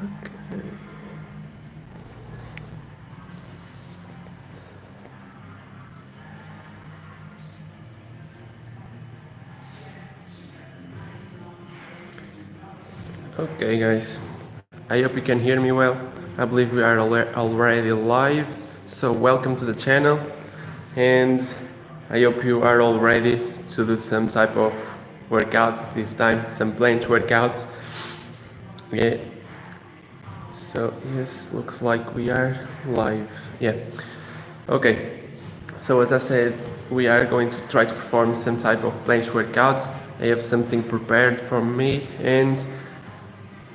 Okay. Okay, guys. I hope you can hear me well. I believe we are already live. So welcome to the channel, and I hope you are all ready to do some type of workout this time, some planche workout. Yeah. So yes, looks like we are live. Yeah. Okay. So as I said, we are going to try to perform some type of planche workout. I have something prepared for me, and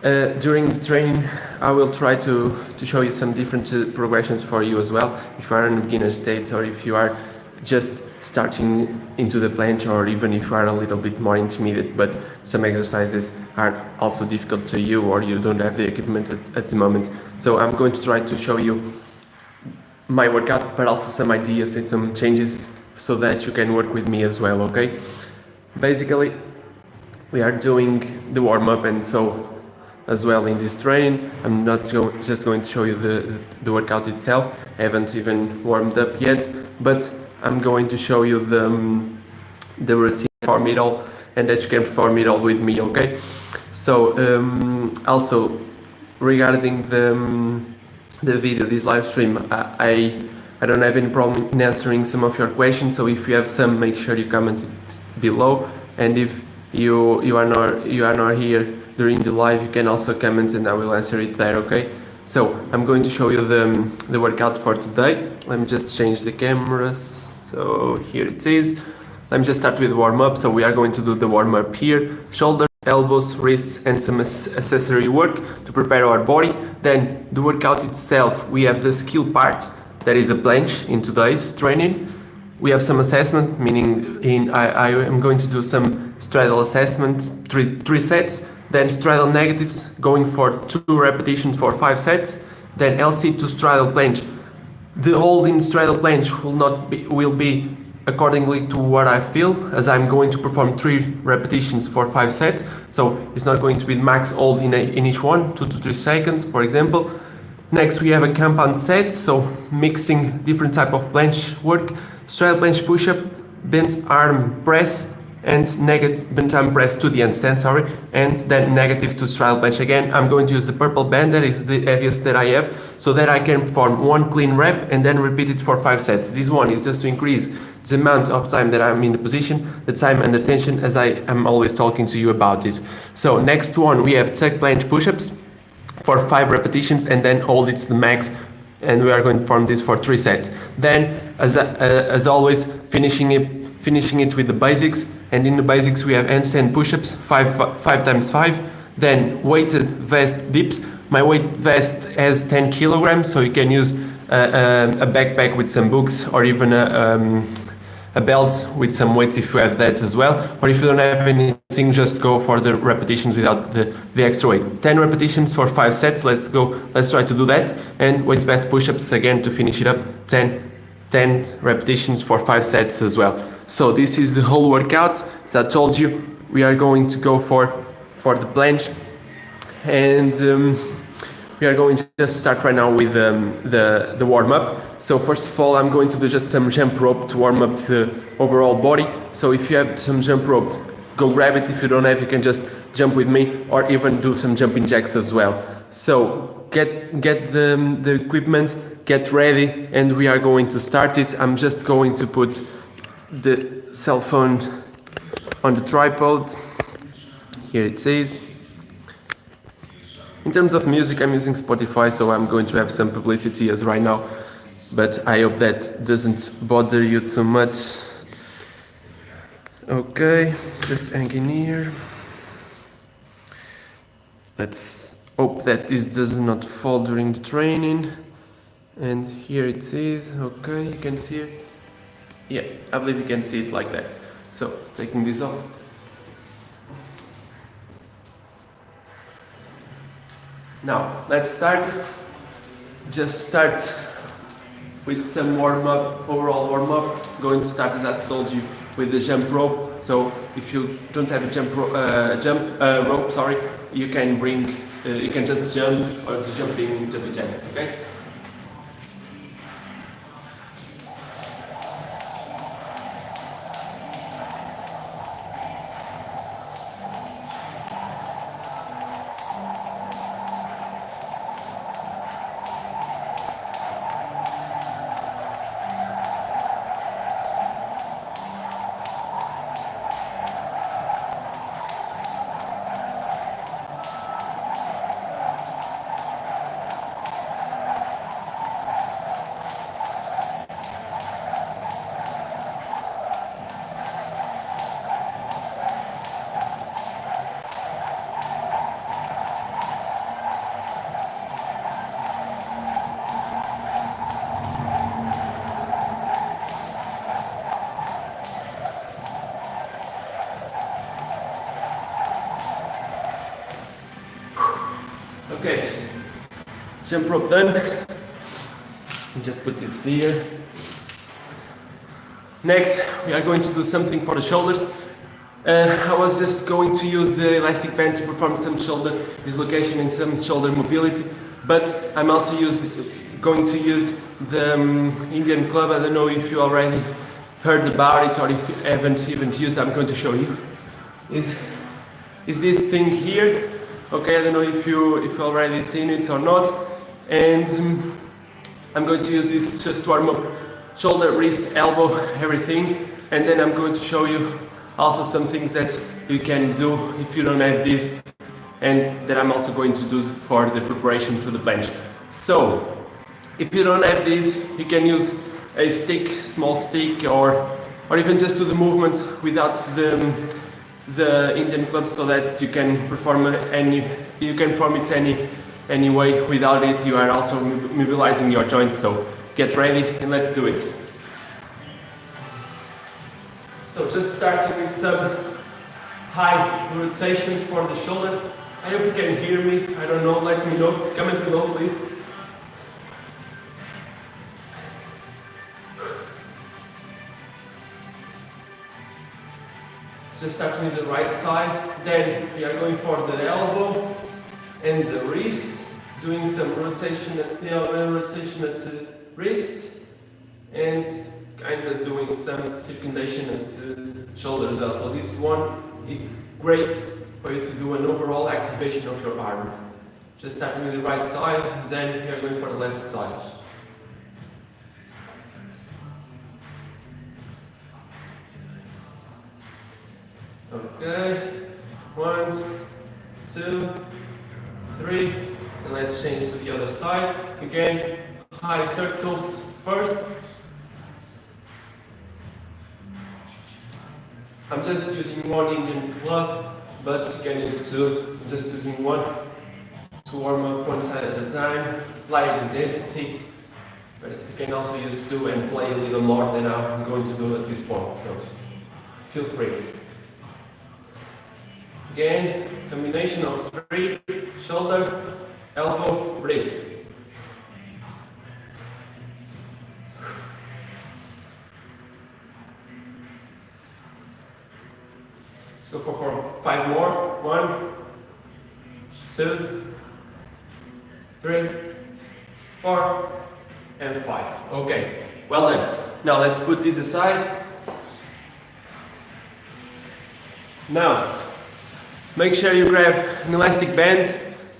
during the training, I will try to show you some different progressions for you as well. If you are in a beginner state, or if you are just starting into the planche, or even if you are a little bit more intermediate, but some exercises are also difficult to you, or you don't have the equipment at the moment. So I'm going to try to show you my workout, but also some ideas and some changes so that you can work with me as well, okay? Basically, we are doing the warm-up, and so as well in this training, I'm not just going to show you the workout itself. I haven't even warmed up yet, but I'm going to show you the routine, perform it all, and that you can perform it all with me, okay? So also regarding the video, this live stream, I don't have any problem in answering some of your questions. So if you have some, make sure you comment it below, and if you are not here during the live, you can also comment and I will answer it there, okay? So I'm going to show you the workout for today. Let me just change the cameras. So here it is. Let me just start with warm-up. So we are going to do the warm-up here: shoulders, elbows, wrists, and some accessory work to prepare our body. Then the workout itself, we have the skill part, that is the planche in today's training. We have some assessment, meaning I am going to do some straddle assessment, three sets, then straddle negatives, going for 2 repetitions for 5 sets, then LC to straddle planche. The hold in straddle planche will be accordingly to what I feel, as I'm going to perform 3 repetitions for 5 sets, so it's not going to be max hold in each one, 2 to 3 seconds, for example. Next we have a compound set, so mixing different type of planche work: straddle planche push-up, bent arm press, and negative bent arm press to the handstand, and then negative to straddle planche again. I'm going to use the purple band, that is the heaviest that I have, so that I can perform 1 clean rep and then repeat it for 5 sets. This one is just to increase the amount of time that I'm in the position, the time and the tension, as I am always talking to you about this. So next one, we have tuck planche push-ups for 5 repetitions, and then hold it to the max, and we are going to perform this for 3 sets. Then, as always, finishing it with the basics, and in the basics we have handstand push-ups, 5 times 5, then weighted vest dips. My weight vest has 10 kilograms, so you can use a backpack with some books, or even a belt with some weights if you have that as well, or if you don't have anything, just go for the repetitions without the extra weight. 10 repetitions for 5 sets, let's try to do that, and weight vest push-ups again to finish it up, 10 repetitions for 5 sets as well. So this is the whole workout. As I told you, we are going to go for the planche, and we are going to just start right now with the warm-up. So first of all, I'm going to do just some jump rope to warm up the overall body. So if you have some jump rope, go grab it. If you don't have, you can just jump with me, or even do some jumping jacks as well. So get the equipment, get ready, and we are going to start it. I'm just going to put the cell phone on the tripod. Here it is. In terms of music, I'm using Spotify, so I'm going to have some publicity as right now, but I hope that doesn't bother you too much. Okay, just hang in here. Let's hope that this does not fall during the training. And here it is. Okay, you can see it. Yeah, I believe you can see it like that. So, taking this off. Now, let's start. Just start with some warm-up, overall warm-up. Going to start, as I told you, with the jump rope. So if you don't have a rope, you can bring, you can just jump or do jumping jacks, okay? Okay, jump rope done. Just put it here. Next, we are going to do something for the shoulders. I was just going to use the elastic band to perform some shoulder dislocation and some shoulder mobility, but I'm also going to use the Indian club. I don't know if you already heard about it or if you haven't even used it. I'm going to show you. Is this thing here? Okay, I don't know if you already seen it or not, and I'm going to use this just to warm up shoulder, wrist, elbow, everything, and then I'm going to show you also some things that you can do if you don't have this, and that I'm also going to do for the preparation to the planche. So, if you don't have this, you can use a stick, small stick, or even just do the movement without the Indian club, so that you can perform it any way. Without it, you are also mobilizing your joints. So get ready and let's do it. So just starting with some high rotations for the shoulder. I hope you can hear me. I don't know. Let me know. Comment below, please. Just starting with the right side, then we are going for the elbow and the wrist, doing some rotation at the elbow, rotation at the wrist, and kind of doing some circumambulation at the shoulder as well. So this one is great for you to do an overall activation of your arm. Just starting with the right side, then we are going for the left side. Okay, 1, 2, 3, and let's change to the other side. Again, high circles first. I'm just using one Indian club, but you can use two. I'm just using one to warm up one side at a time, light intensity. But you can also use two and play a little more than I'm going to do at this point, so feel free. Again, combination of 3, shoulder, elbow, wrist. Let's go for 5 more. 1, 2, 3, 4, and 5. Okay, well done. Now let's put it aside. Now, make sure you grab an elastic band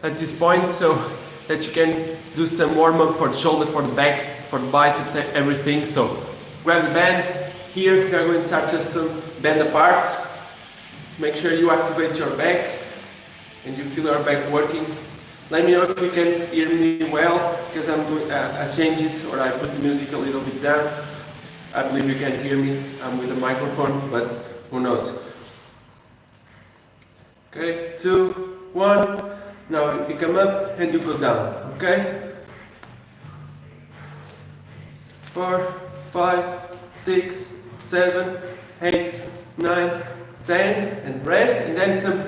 at this point so that you can do some warm-up for the shoulder, for the back, for the biceps, everything. So grab the band. Here we are going to start just some band apart. Make sure you activate your back and you feel your back working. Let me know if you can hear me well, because I change it or I put the music a little bit down. I believe you can hear me. I'm with a microphone, but who knows. Okay, 2, 1. Now you come up and you go down. Okay? 4, 5, 6, 7, 8, 9, 10, and rest, and then some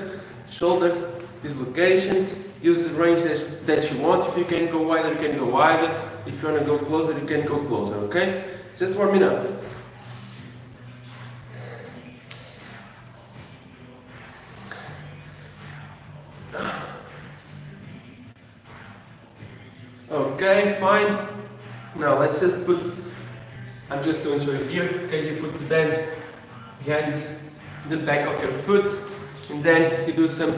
shoulder dislocations. Use the range that you want. If you can go wider, you can go wider. If you want to go closer, you can go closer. Okay? Just warming up. Okay, fine. Now let's just put, I'm just going to show you here. Okay, you put the band behind the back of your foot, and then you do some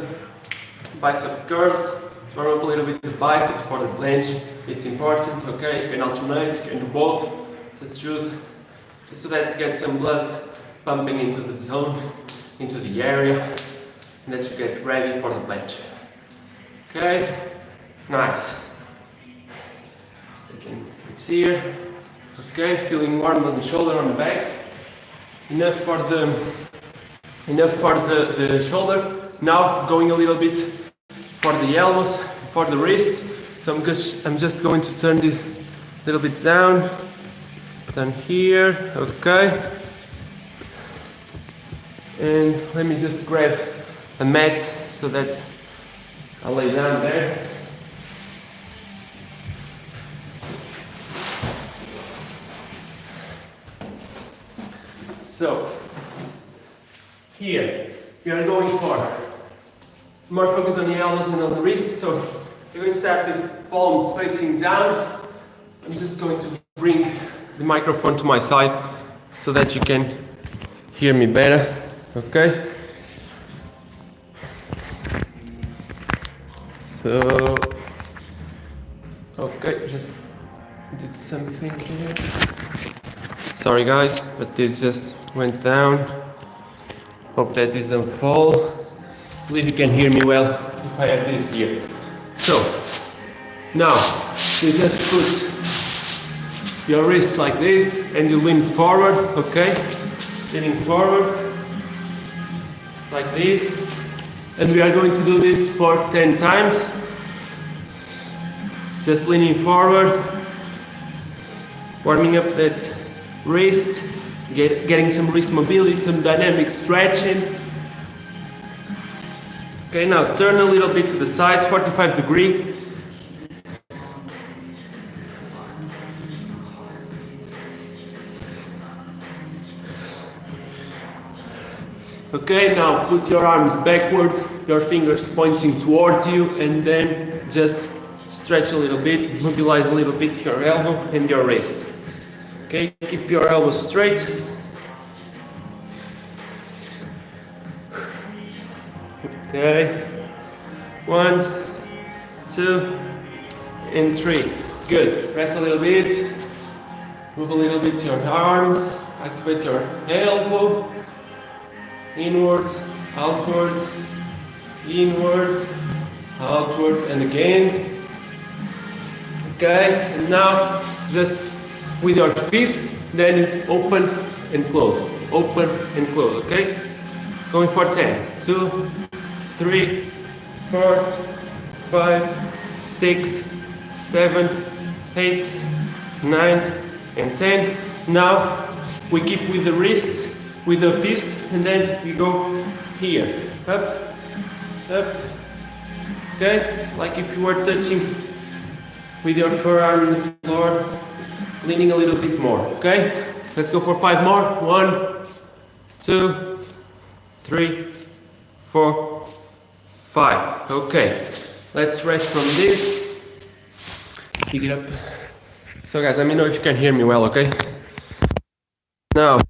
bicep curls. Warm up a little bit the biceps for the planche. It's important, okay? You can alternate, you can do both. Just choose, just so that you get some blood pumping into the zone, into the area, and that you get ready for the planche. Okay? Nice. Taking it here. Okay, feeling warm on the shoulder, on the back. Enough for the shoulder. Now going a little bit for the elbows, for the wrists. So I'm just going to turn this a little bit down here, okay. And let me just grab a mat so that I'll lay down there. So here we are going for more focus on the elbows than on the wrists. So you're going to start with palms facing down. I'm just going to bring the microphone to my side so that you can hear me better. Okay? So, okay, just did something here. Sorry guys, but this just went down. Hope that this doesn't fall. I believe you can hear me well if I have this here. So, now you just put your wrist like this and you lean forward, okay? Leaning forward, like this. And we are going to do this for 10 times. Just leaning forward, warming up that wrist, getting some wrist mobility, some dynamic stretching. Okay, now turn a little bit to the sides, 45 degrees. Okay, now put your arms backwards, your fingers pointing towards you, and then just stretch a little bit, mobilize a little bit your elbow and your wrist. Okay, keep your elbows straight. Okay, 1, 2, and 3. Good. Rest a little bit. Move a little bit your arms. Activate your elbow. Inwards, outwards, inwards, outwards, and again. Okay, and now just with your fist, then open and close. Open and close, okay? Going for 10. 2, 3, 4, 5, 6, 7, 8, 9, and 10. Now we keep with the wrists, with the fist, and then we go here. Up, up. Okay? Like if you were touching with your forearm on the floor, leaning a little bit more. Okay? Let's go for 5 more. 1, 2, 3, 4, 5. Okay. Let's rest from this. Pick it up. So guys, let me know if you can hear me well, okay? Now,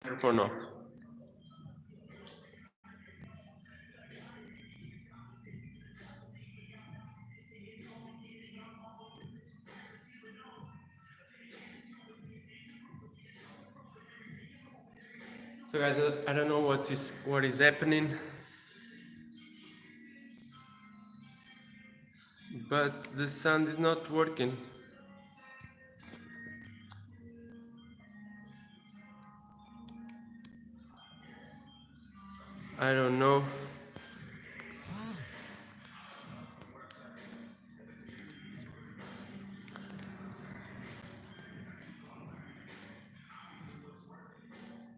microphone off. So guys, I don't know what is happening, but the sound is not working. I don't know.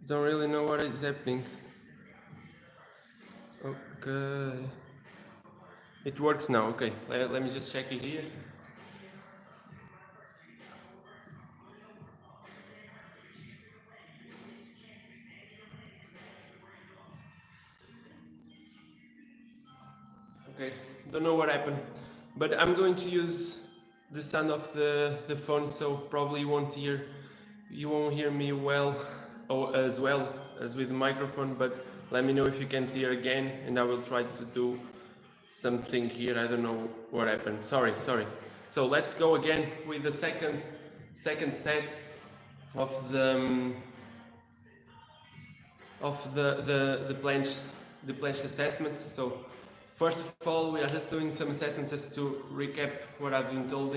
Don't really know what is happening. Okay. It works now, okay. Let me just check it here. Okay, don't know what happened. But I'm going to use the sound of the phone, so probably you won't hear me well as with the microphone, but let me know if you can't hear again and I will try to do something here. I don't know what happened. Sorry. So let's go again with the second set of the planche assessment. So first of all, we are just doing some assessments just to recap what I've been told.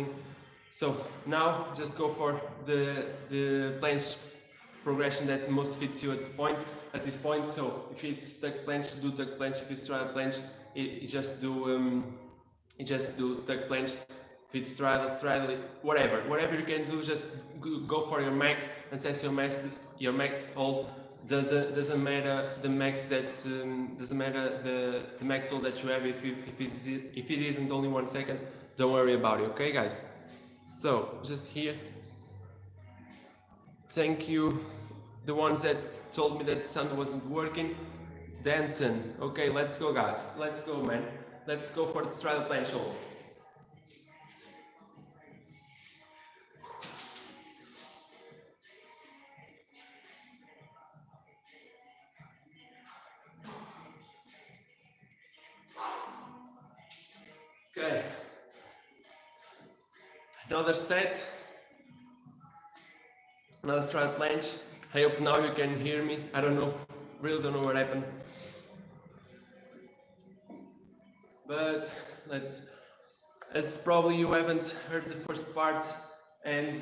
So now just go for the planche progression that most fits you at this point. So if it's tuck planche, do tuck planche. If it's straddle planche, you just do tuck planche. If it's straddle, whatever you can do, just go for your max and set your max hold. Doesn't matter the max that doesn't matter the max hold that you have if it isn't only 1 second. Don't worry about it, okay, guys? So just here. Thank you, the ones that told me that the sound wasn't working. 𝙸𝚗𝚜𝚝𝚐. Okay, let's go, guys. Let's go, man. Let's go for the straddle planche hold. Okay. Another set. Another straddle planche. I hope now you can hear me. I don't know. Really don't know what happened. But as probably you haven't heard the first part, and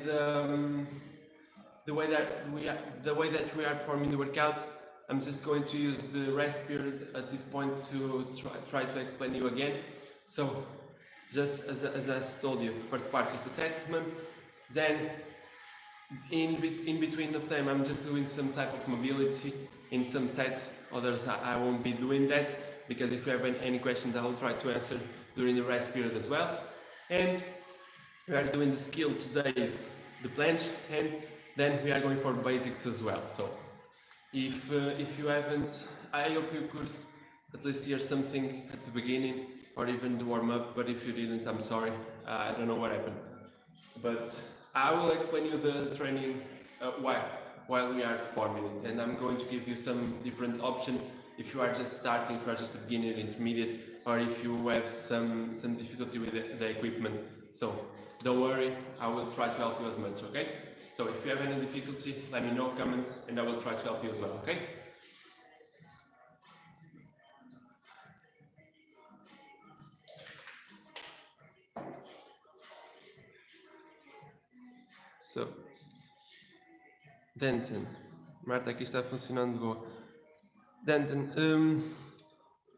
the way that we are performing the workout, I'm just going to use the rest period at this point to try to explain you again. So just as I told you, first part is assessment, then in between of them I'm just doing some type of mobility in some sets. Others I won't be doing that, because if you have any questions I will try to answer during the rest period as well. And we are doing the skill today is the planche, and then we are going for basics as well. So if you haven't, I hope you could at least hear something at the beginning or even the warm-up, but if you didn't, I'm sorry. I don't know what happened, but I will explain you the training while we are performing it, and I'm going to give you some different options if you are just starting, if you are just a beginner, intermediate, or if you have some difficulty with the equipment. So don't worry, I will try to help you as much, okay? So if you have any difficulty, let me know, comments, and I will try to help you as well, okay? So, 𝙸𝚗𝚜𝚝𝚐. Marta, aqui está funcionando boa. 𝙸𝚗𝚜𝚝𝚐,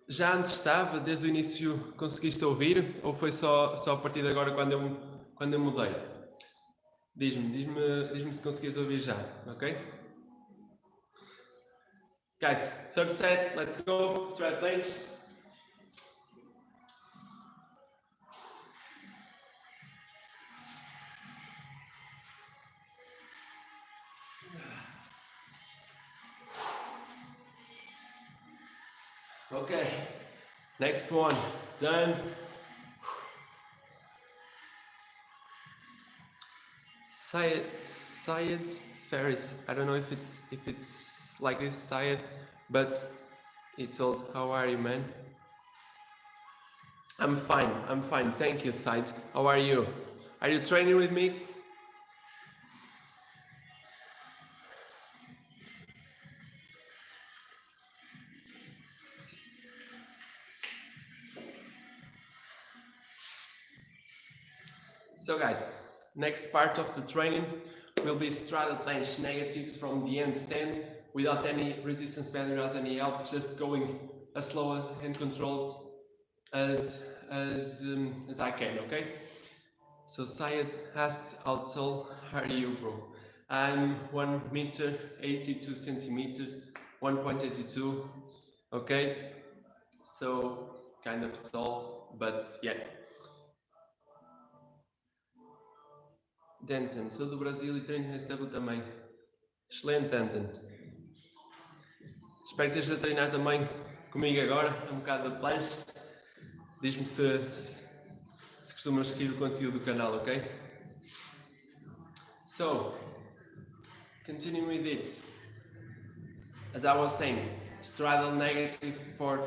já antes estava, desde o início conseguiste ouvir, ou foi só a partir de agora quando eu mudei? Diz-me se conseguias ouvir já, ok? Guys, third set, let's go, straddle planche. Okay, next one, done. 𝙸𝚗𝚜𝚝𝚐𝚐. I don't know if it's like this, Syed, but it's all. How are you, man? I'm fine, thank you, Syed. How are you? Are you training with me? So guys, next part of the training will be straddle planche negatives from the handstand without any resistance band, without any help, just going as slow and controlled as I can, okay? So Syed asked, how tall are you, bro? I'm 1 meter 82 centimeters, 1.82, okay? So kind of tall, but yeah. Denton, sou do Brasil e treino no SW também. Excelente, Denton. Espero que estejas a treinar também comigo agora, um bocado de planche. Diz-me se costumas seguir o conteúdo do canal, ok? So, continuing with it. As I was saying, straddle negative for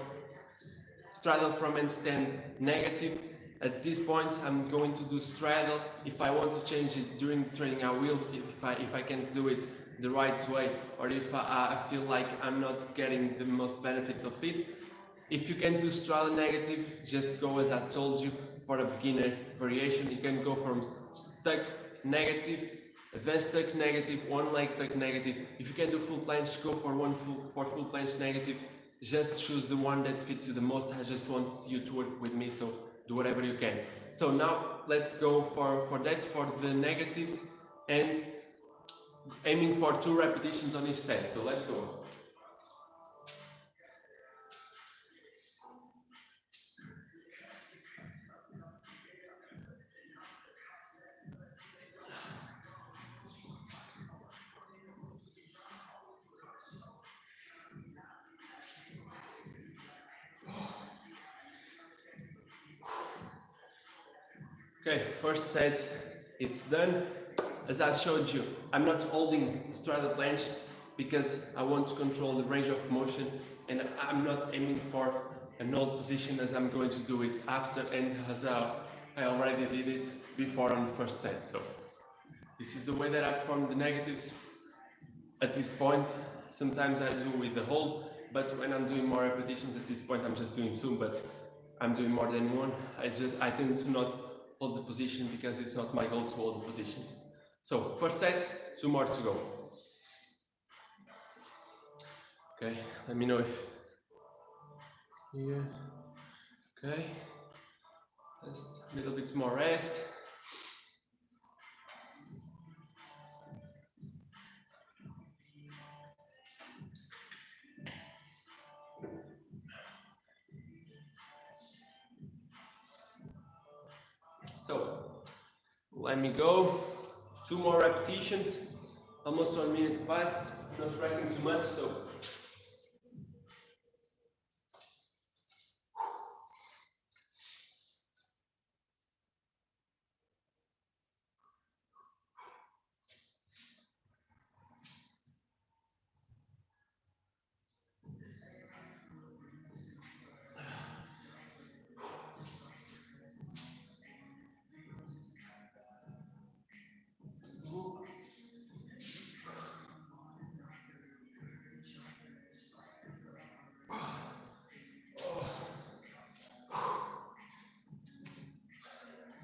straddle from handstand negative. At this point, I'm going to do straddle. If I want to change it during the training, I will. If I can't do it the right way, or if I feel like I'm not getting the most benefits of it. If you can do straddle negative, just go as I told you for a beginner variation. You can go from stuck negative, advanced tuck negative, one leg tuck negative. If you can do full planche, go for full planche negative. Just choose the one that fits you the most. I just want you to work with me, so do whatever you can. So now let's go for the negatives, and aiming for 2 repetitions on each set. So let's go. Okay, first set, it's done. As I showed you, I'm not holding straddle planche because I want to control the range of motion, and I'm not aiming for an hold position as I'm going to do it after, and as I already did it before on the first set. So this is the way that I perform the negatives at this point. Sometimes I do with the hold, but when I'm doing more repetitions at this point, I'm just doing 2, but I'm doing more than 1. I tend to not hold the position because it's not my goal to hold the position. So first set, 2 more to go. Okay, let me know if here. Okay, just a little bit more rest. So let me go. 2 more repetitions. Almost 1 minute passed. Not resting too much, so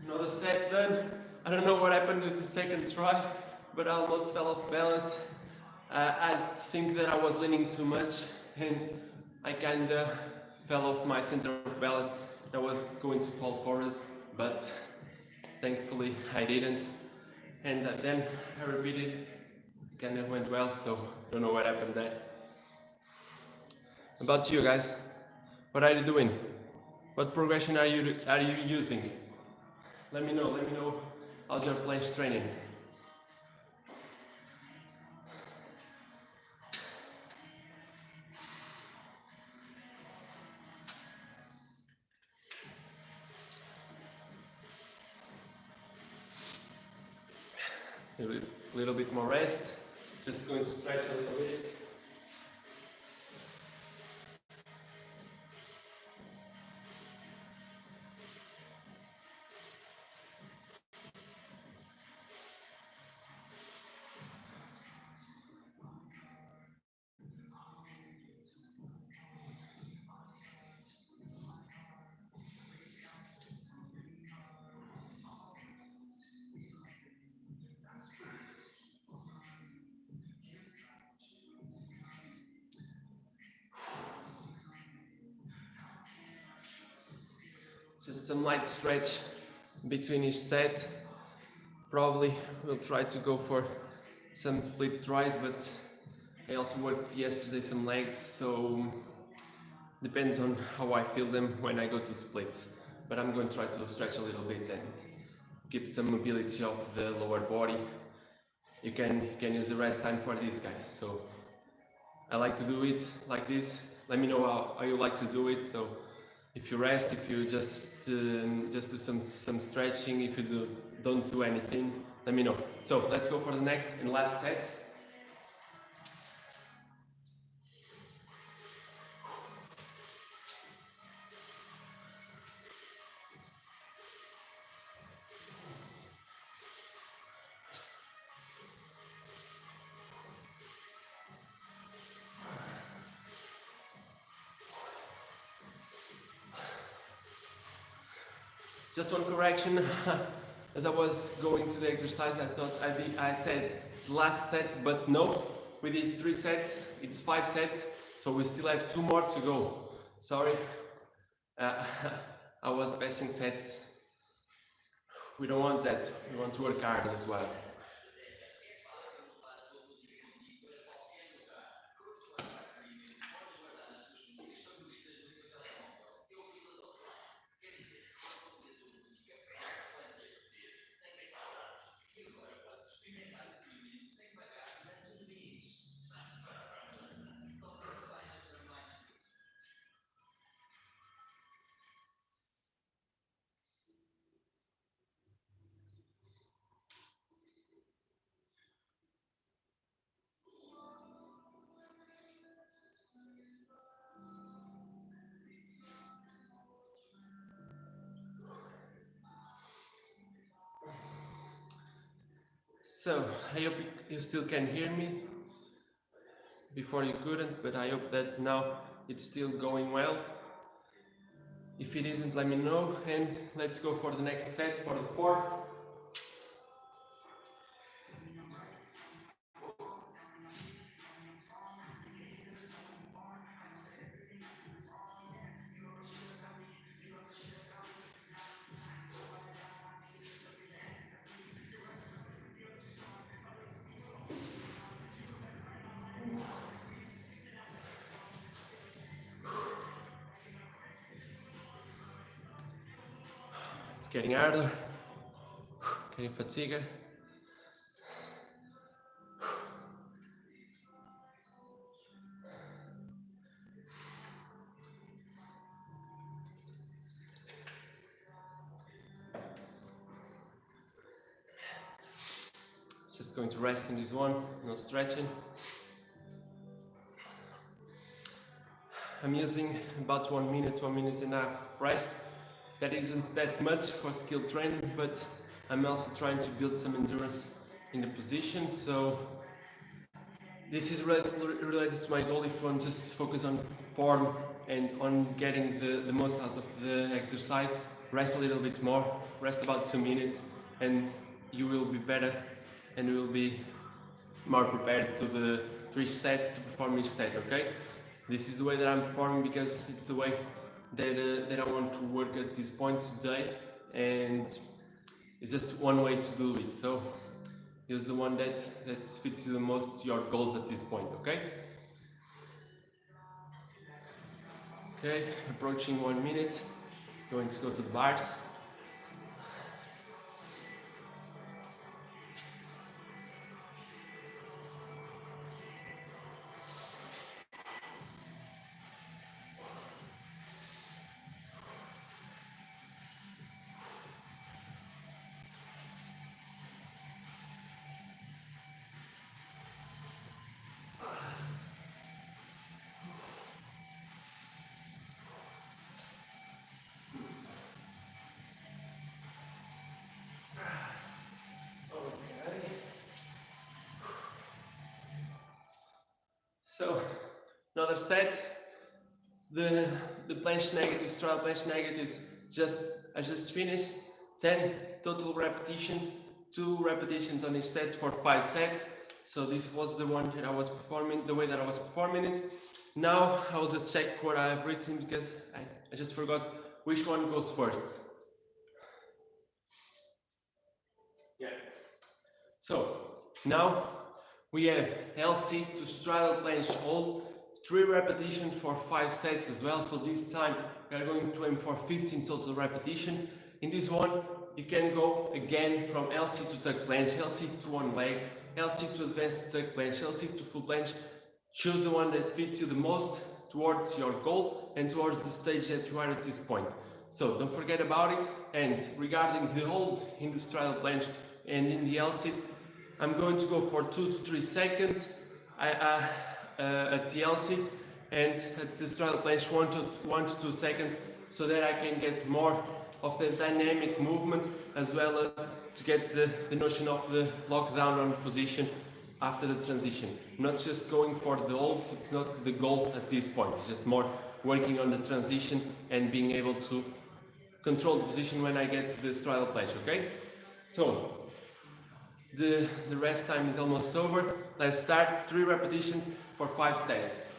another set done. I don't know what happened with the second try, but I almost fell off balance. I think that I was leaning too much, and I kinda fell off my center of balance. I was going to fall forward, but thankfully I didn't. And then I repeated, kinda went well, so don't know what happened there. About you guys, what are you doing? What progression are you using? Let me know how's your planche training. A little bit more rest, just going to stretch a little bit. Just some light stretch between each set. Probably we'll try to go for some split tries, but I also worked yesterday some legs, so depends on how I feel them when I go to splits. But I'm going to try to stretch a little bit and keep some mobility of the lower body. You can use the rest time for this, guys. So I like to do it like this. Let me know how you like to do it. So if you rest, if you just do some stretching, if you don't do anything, let me know. So let's go for the next and last set. Just one correction. As I was going to the exercise, I thought I said last set, but no, we did 3 sets. It's 5 sets, so we still have 2 more to go. Sorry, I was passing sets. We don't want that. We want to work hard as well. So, I hope you still can hear me. Before you couldn't, but I hope that now it's still going well. If it isn't, let me know, and let's go for the next set, for the 4th. It's getting harder, getting fatigue. Just going to rest in this one, no stretching. I'm using about 1 minute and a half rest. That isn't that much for skill training, but I'm also trying to build some endurance in the position. So this is related to my goal. If you want to just focus on form and on getting the most out of the exercise, rest a little bit more, rest about 2 minutes, and you will be better and you will be more prepared to perform each set, okay? This is the way that I'm performing because it's the way that I want to work at this point today, and it's just one way to do it. So use the one that fits you the most, your goals at this point, okay? Okay, approaching 1 minute, going to go to the bars. So another set, the planche negatives, trial planche negatives, I just finished 10 total repetitions, 2 repetitions on each set for 5 sets. So this was the one that I was performing, the way that I was performing it. Now I will just check what I have written because I just forgot which one goes first? Yeah. So now we have LC to straddle planche hold, 3 repetitions for 5 sets as well. So this time we are going to aim for 15 total repetitions. In this one, you can go again from LC to tuck planche, LC to one leg, LC to advanced tuck planche, LC to full planche. Choose the one that fits you the most towards your goal and towards the stage that you are at this point. So don't forget about it. And regarding the hold in the straddle planche and in the LC, I'm going to go for 2 to 3 seconds at the LC and at the straddle planche 1 to 2 seconds, so that I can get more of the dynamic movement, as well as to get the notion of the lockdown on position after the transition. Not just going for the hold, it's not the goal at this point, it's just more working on the transition and being able to control the position when I get to the straddle planche, okay? So, the rest time is almost over. Let's start 3 repetitions for 5 sets.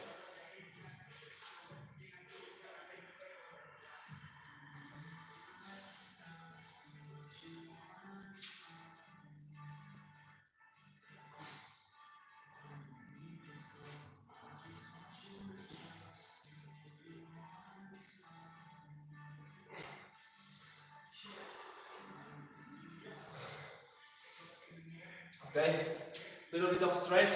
Okay, little bit of stretch.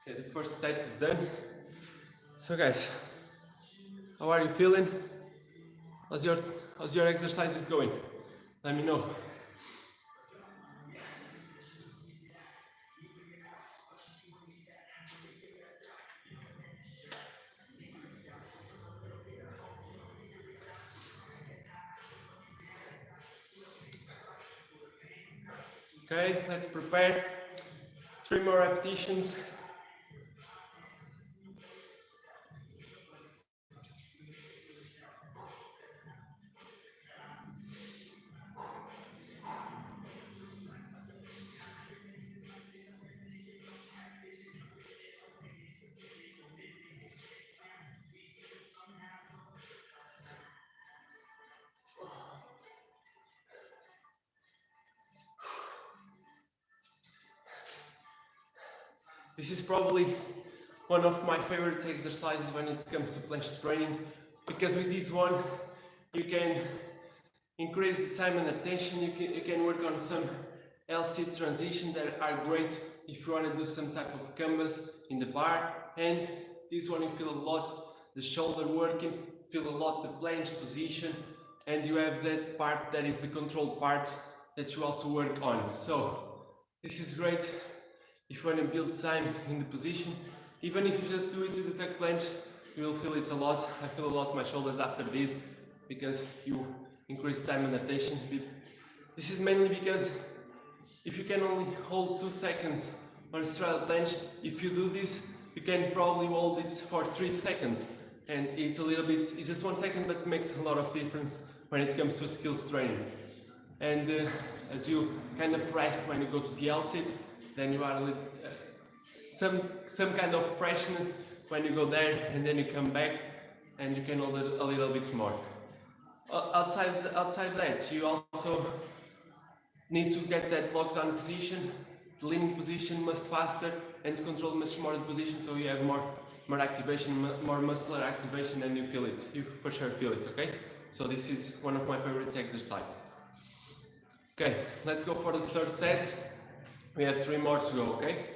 Okay, the first set is done. So guys, how are you feeling? How's your exercises going? Let me know. Okay, let's prepare. 3 more repetitions. This is probably one of my favorite exercises when it comes to planche training, because with this one you can increase the time under tension, you can work on some LC transitions that are great if you want to do some type of canvas in the bar, and this one you feel a lot the shoulder working, feel a lot the planche position, and you have that part that is the controlled part that you also work on. So this is great if you want to build time in the position. Even if you just do it to the tuck planche, you will feel it a lot. I feel a lot my shoulders after this, because you increase time under tension. This is mainly because if you can only hold 2 seconds on a straddle planche, if you do this, you can probably hold it for 3 seconds. And it's a little bit, it's just 1 second, but it makes a lot of difference when it comes to skills training. And as you kind of rest when you go to the L-sit, then you are some kind of freshness when you go there, and then you come back and you can hold it a little bit more. Outside that, you also need to get that lockdown position, the leaning position much faster, and to control much more the position, so you have more activation, more muscular activation, and you feel it. You for sure feel it, okay? So this is one of my favorite exercises. Okay, let's go for the 3rd set. We have 3 more to go, okay?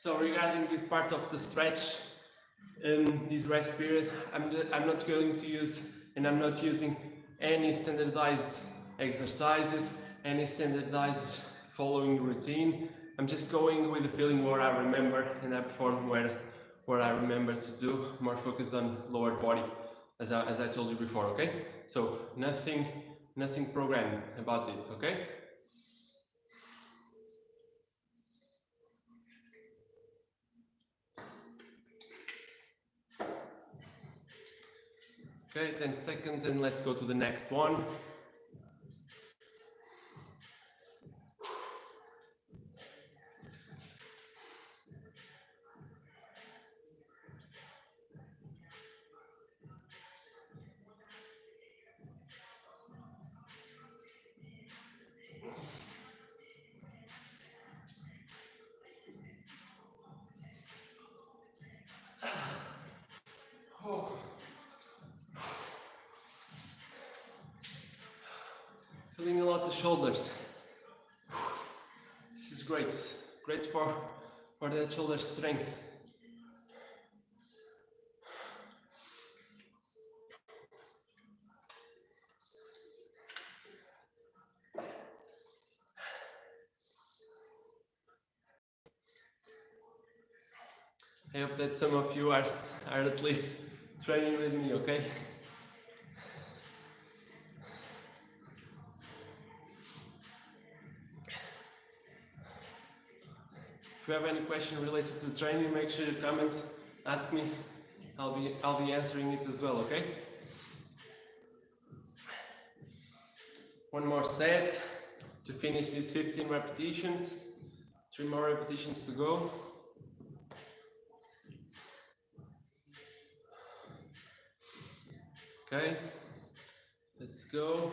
So regarding this part of the stretch, this rest period, I'm not going to use, and I'm not using any standardized exercises, any standardized following routine. I'm just going with the feeling where I remember, and I perform where I remember to do, more focused on lower body, as I told you before, okay? So nothing programmed about it, okay? Okay, 10 seconds and let's go to the next one. Feeling a lot the shoulders. This is great for that shoulder strength. I hope that some of you are at least training with me, okay? If you have any question related to training, make sure you comment, ask me. I'll be answering it as well, okay? One more set to finish these 15 repetitions. 3 more repetitions to go. Okay, let's go.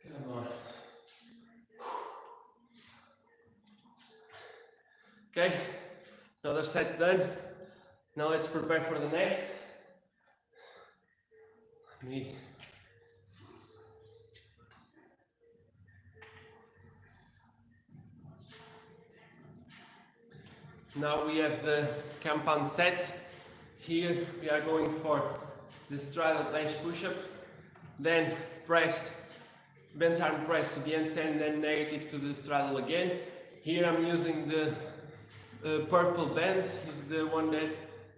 Come on. Okay, another set done. Now let's prepare for the next. Now we have the compound set. Here we are going for the straddle planche push-up, then press, bent arm press to the handstand, then negative to the straddle again. Here I'm using the purple band, is the one that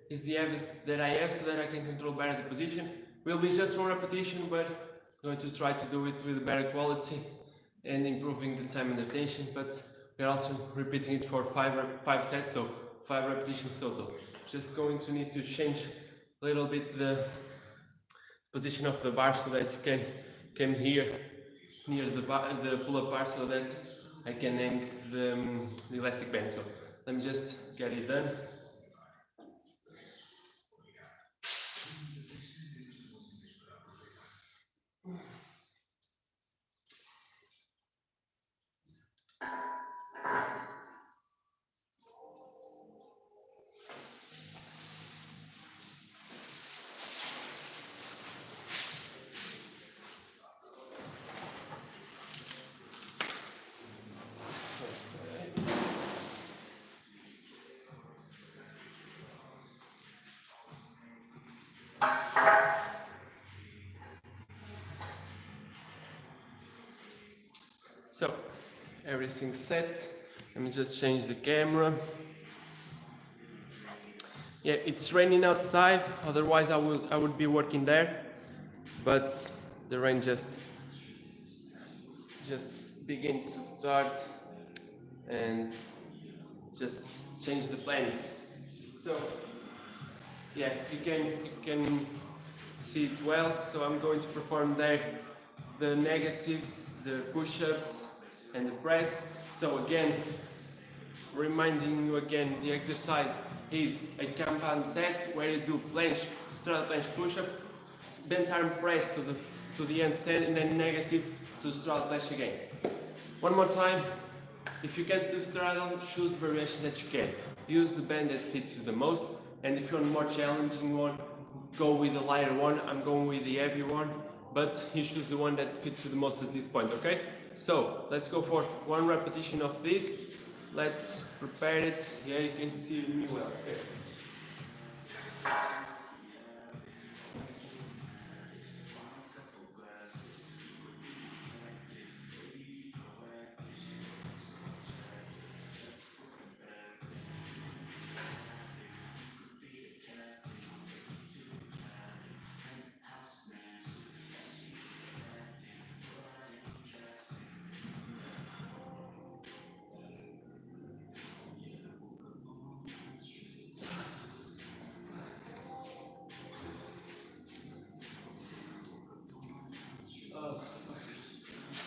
is the heaviest that I have, so that I can control better the position. Will be just one repetition, but I'm going to try to do it with better quality and improving the time under tension, but we're also repeating it for 5 sets, so 5 repetitions total. Just going to need to change a little bit the position of the bar so that you can come here near the pull-up bar so that I can hang the elastic band. So let me just get it done. So everything's set. Let me just change the camera. Yeah, it's raining outside, otherwise I would be working there, but the rain just begins to start and just change the plans. So yeah, you can see it well. So I'm going to perform there the negatives, the push-ups and the press. So again, reminding you again, the exercise is a compound set where you do planche, straddle planche push-up, bent arm press to the handstand, and then negative to straddle planche again. One more time. If you can't do straddle, choose the variation that you can. Use the band that fits you the most, and if you want a more challenging one, go with the lighter one. I'm going with the heavy one, but you choose the one that fits you the most at this point, okay? So, let's go for one repetition of this. Let's prepare it. Yeah, you can see me well. Okay.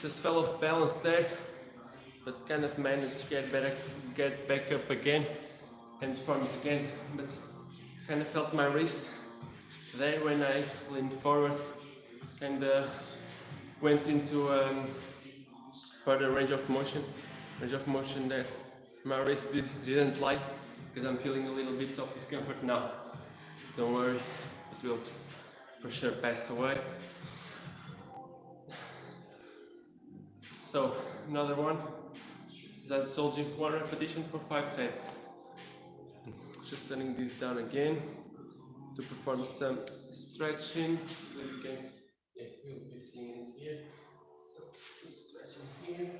Just fell off balance there, but kind of managed to get back up again and form it again. But kind of felt my wrist there when I leaned forward and went into further range of motion there. My wrist didn't like because I'm feeling a little bit of discomfort now. Don't worry, it will for sure pass away. So, another one, as I told you, one repetition for 5 sets. Just turning this down again to perform some stretching. You'll be seeing it here. So, some stretching here.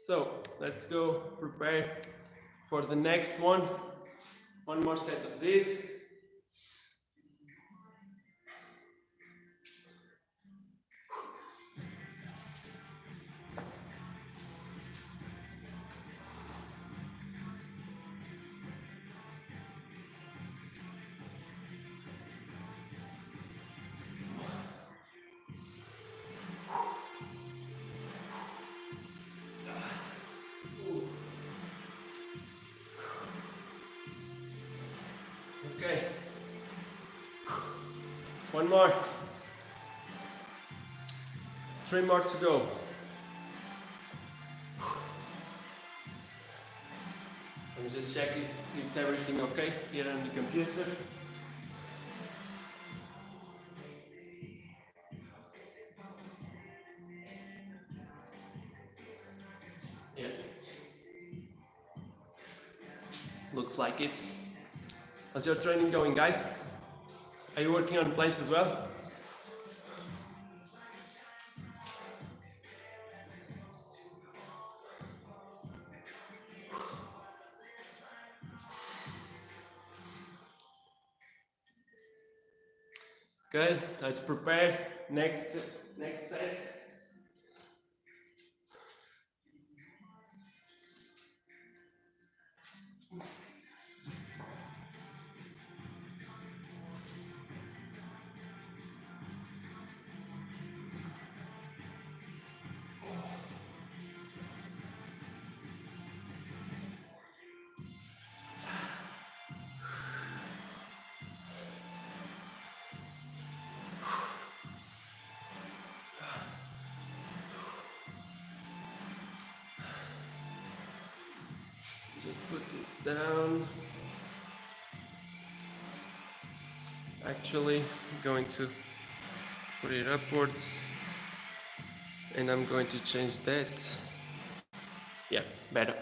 So, let's go prepare for the next one. One more set of this. Okay. One more. 3 more to go. Let me just check if it's everything okay here on the computer. Yeah. Looks like it's. How's your training going, guys? Are you working on planche as well? Good. Let's prepare next set. Just put this down. Actually, I'm going to put it upwards, and I'm going to change that. Yeah, better.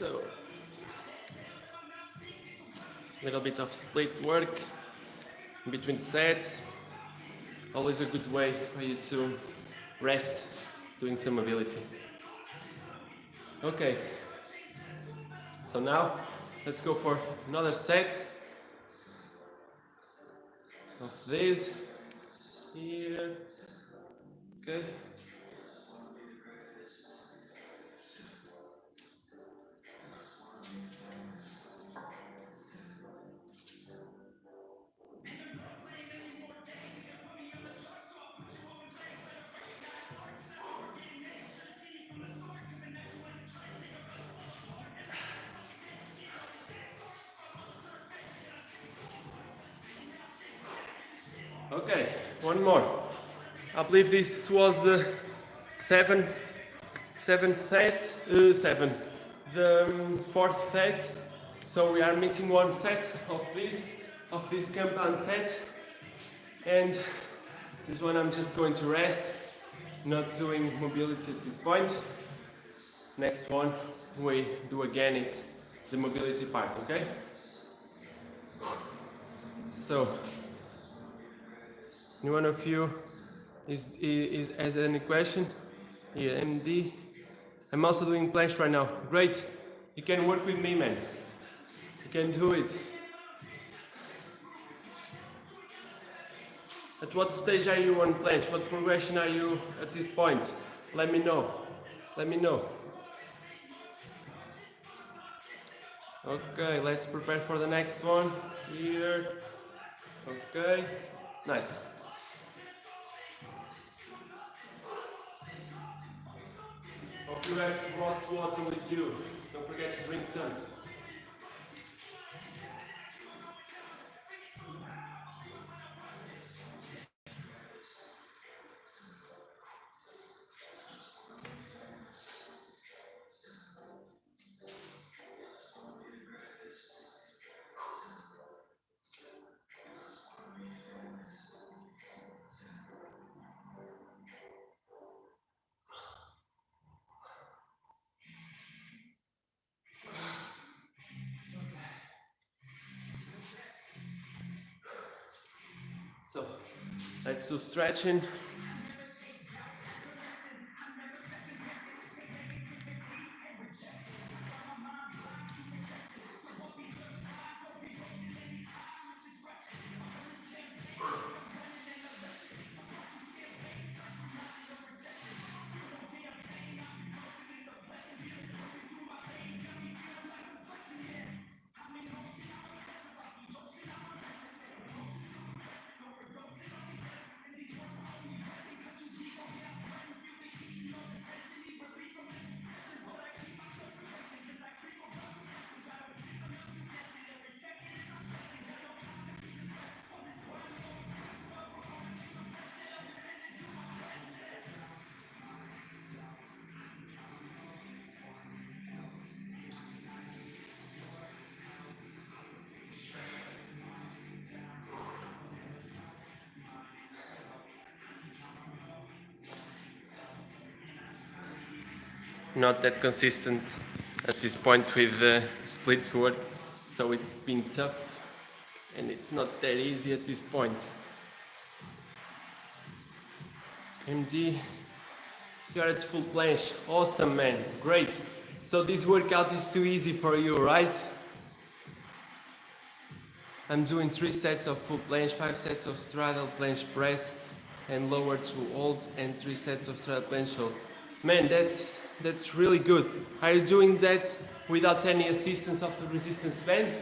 So, a little bit of split work in between sets. Always a good way for you to rest doing some mobility. Okay, so now let's go for another set of this here. Okay. Okay, one more. I believe this was the seventh set, the fourth set. So we are missing one set of this compound set, and this one I'm just going to rest, not doing mobility at this point. Next one we do again, it's the mobility part, okay? So, anyone of you has any question? Yeah, MD. I'm also doing planche right now. Great. You can work with me, man. You can do it. At what stage are you on planche? What progression are you at this point? Let me know. Let me know. Okay, let's prepare for the next one. Here. Okay. Nice. Hope you have brought water with you. Don't forget to drink some. So, let's do stretching. Not that consistent at this point with the split work, so it's been tough and it's not that easy at this point. MG, you're at full planche. Awesome, man. Great. So this workout is too easy for you, right? I'm doing 3 sets of full planche, 5 sets of straddle planche press and lower to hold, and 3 sets of straddle planche hold. Man, that's really good. Are you doing that without any assistance of the resistance band?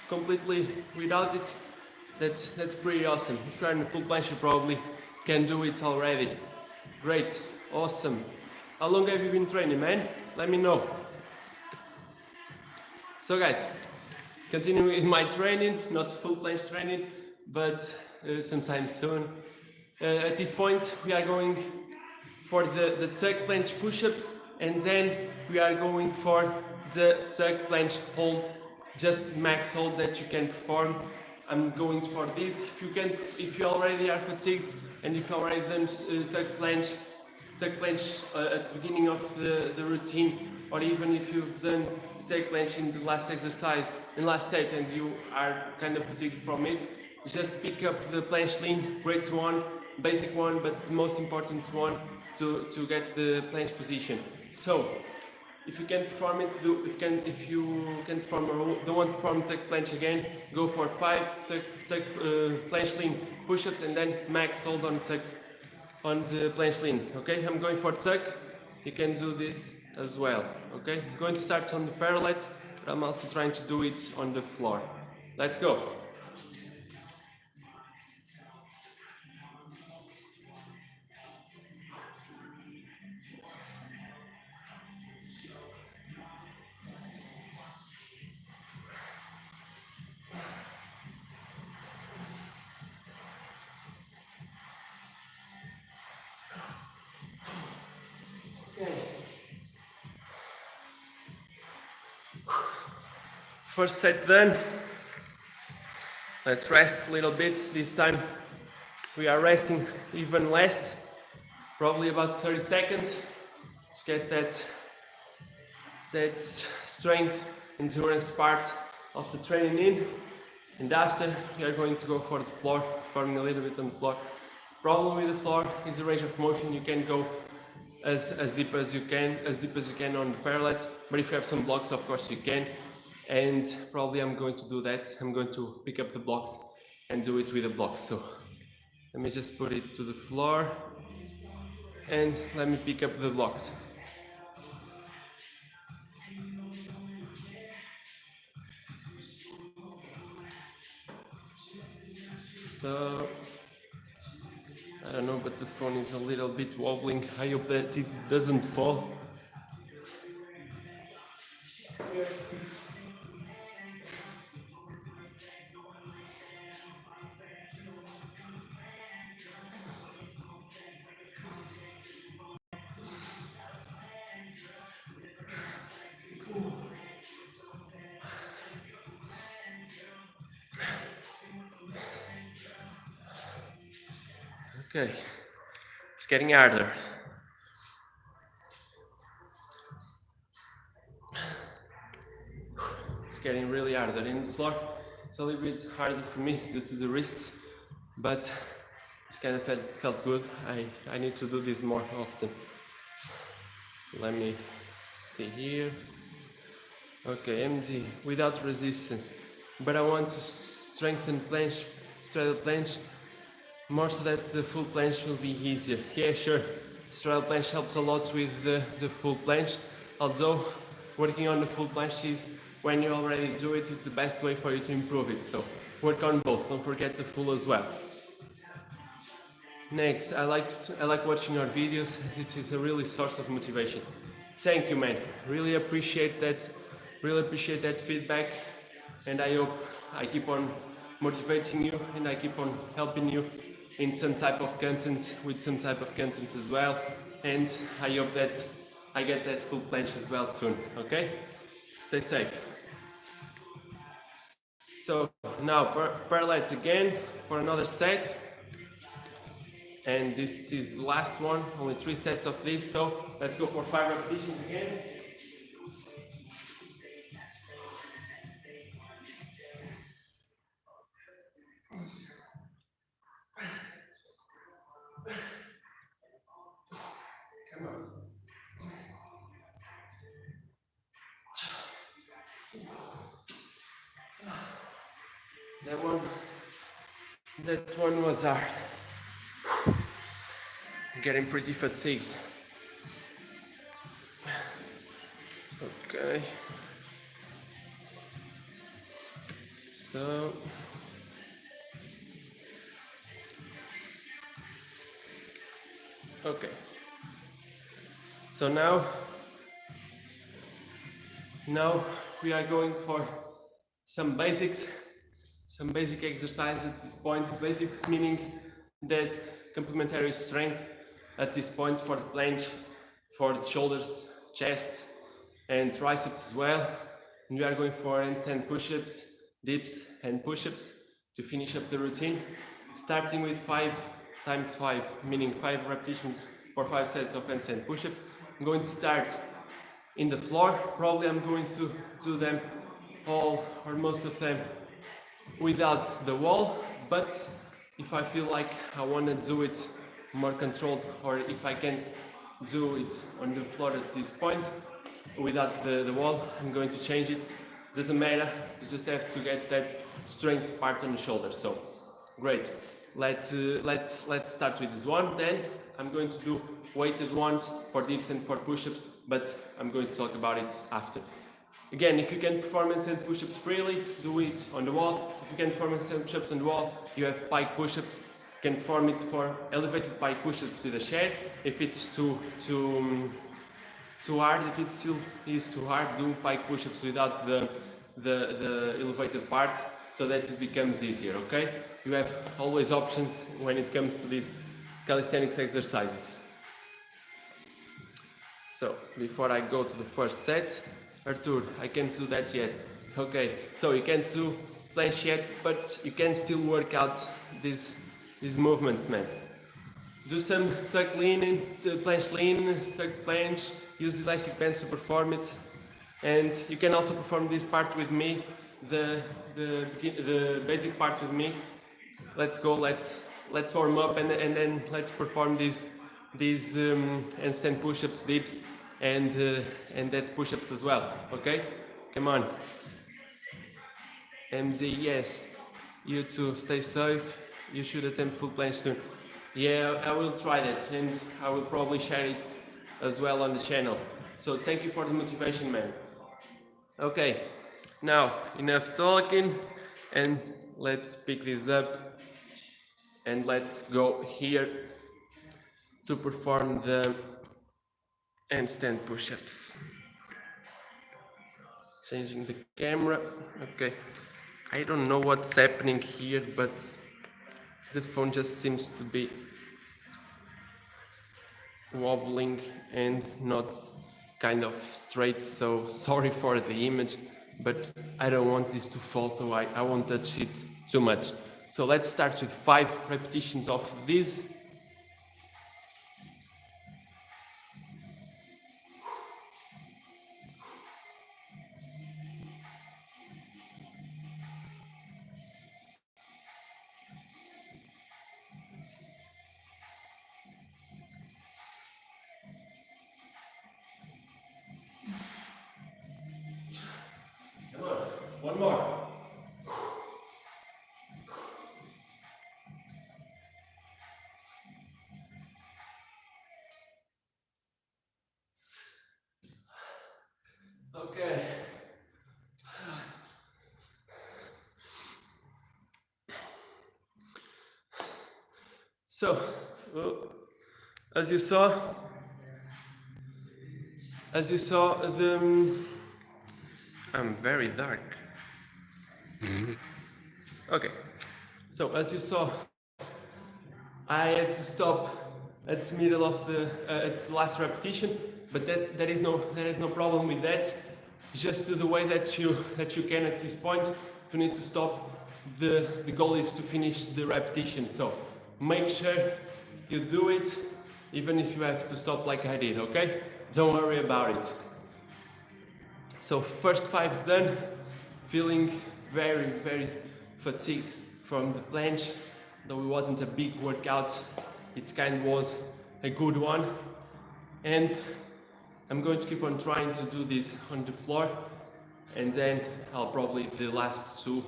Completely without it? That's pretty awesome. If you're in a full planche, you probably can do it already. Great, awesome. How long have you been training, man? Let me know. So guys, continuing with my training, not full planche training, but sometime soon. At this point, we are going for the tuck planche push-ups, and then we are going for the tuck planche hold, just max hold that you can perform. I'm going for this. If you already are fatigued and if you already done tuck planche at the beginning of the routine, or even if you've done stake planche in the last exercise and last set and you are kind of fatigued from it, just pick up the planche lean, great one, basic one, but the most important one to get the planche position. So if you can perform it, if you can perform or don't want to perform tuck planche again, go for 5 tuck planche lean push-ups and then max hold on tuck on the planche lean. Okay, I'm going for tuck. You can do this as well. Okay, I'm going to start on the parallels, but I'm also trying to do it on the floor. Let's go. First set done. Let's rest a little bit. This time we are resting even less, probably about 30 seconds to get that strength, endurance part of the training in. And after we are going to go for the floor, performing a little bit on the floor. Problem with the floor is the range of motion. You can go as deep as you can on the parallels, but if you have some blocks, of course you can. And probably I'm going to do that. I'm going to pick up the blocks and do it with the blocks. So let me just put it to the floor and let me pick up the blocks. So I don't know, but the phone is a little bit wobbling. I hope that it doesn't fall. Okay, it's getting harder. It's getting really harder in the floor. It's a little bit harder for me due to the wrists, but it's kind of felt good. I need to do this more often. Let me see here. Okay, MD without resistance, but I want to strengthen planche, straddle planche, more so that the full planche will be easier. Yeah, sure, straddle planche helps a lot with the full planche, although working on the full planche is, when you already do it, is the best way for you to improve it. So work on both, don't forget the full as well. Next, I like watching your videos, as it is a really source of motivation. Thank you, man. Really appreciate that feedback, and I hope I keep on motivating you and I keep on helping you in some type of content, with some type of content as well. And I hope that I get that full planche as well soon. Okay? Stay safe. So now parallels again for another set. And this is the last one, only 3 sets of this, so let's go for 5 repetitions again. Come on. That one was hard. I'm getting pretty fatigued. Okay. So okay. So now we are going for some basic exercise at this point. Basics meaning that complementary strength at this point for the planche, for the shoulders, chest, and triceps as well. And we are going for handstand push-ups, dips, and push-ups to finish up the routine, starting with 5 times 5, meaning 5 repetitions for 5 sets of handstand push-up. I'm going to start in the floor. Probably I'm going to do them all or most of them without the wall, but if I feel like I want to do it more controlled, or if I can't do it on the floor at this point without the wall, I'm going to change it. Doesn't matter, you just have to get that strength part on the shoulder. So great, let's start with this one. Then I'm going to do weighted ones for dips and for push-ups, but I'm going to talk about it after. Again, if you can perform handstand push-ups freely, do it on the wall. If you can perform handstand push-ups on the wall, you have pike push-ups. You can perform it for elevated pike push-ups with a chair. If it's too hard, if it still is too hard, do pike push-ups without the elevated part, so that it becomes easier, okay? You have always options when it comes to these calisthenics exercises. So, before I go to the first set, Artur, I can't do that yet. Okay, so you can't do planche yet, but you can still work out these movements, man. Do some tuck lean, planche lean, tuck planche, use the elastic bands to perform it. And you can also perform this part with me, the basic part with me. Let's go, let's warm up and then let's perform these handstand push-ups, dips, and that push-ups as well, okay? Come on. MZ, yes, you too, stay safe. You should attempt full planche soon. Yeah, I will try that, and I will probably share it as well on the channel. So thank you for the motivation, man. Okay, now enough talking, and let's pick this up and let's go here to perform the handstand push-ups. Changing the camera. Okay, I don't know what's happening here, but the phone just seems to be wobbling and not kind of straight, so sorry for the image, but I don't want this to fall, so I won't touch it too much. So let's start with 5 repetitions of this. Come on, one more. Okay. So, as you saw, I'm very dark. Okay, so as you saw, I had to stop at the middle of at the last repetition, but there is no problem with that. Just do the way that you can at this point. If you need to stop, the goal is to finish the repetition. So make sure you do it, even if you have to stop like I did. Okay? Don't worry about it. So first 5's done. Feeling very, very fatigued from the planche. Though it wasn't a big workout, it kind of was a good one. And I'm going to keep on trying to do this on the floor, and then I'll probably the last 2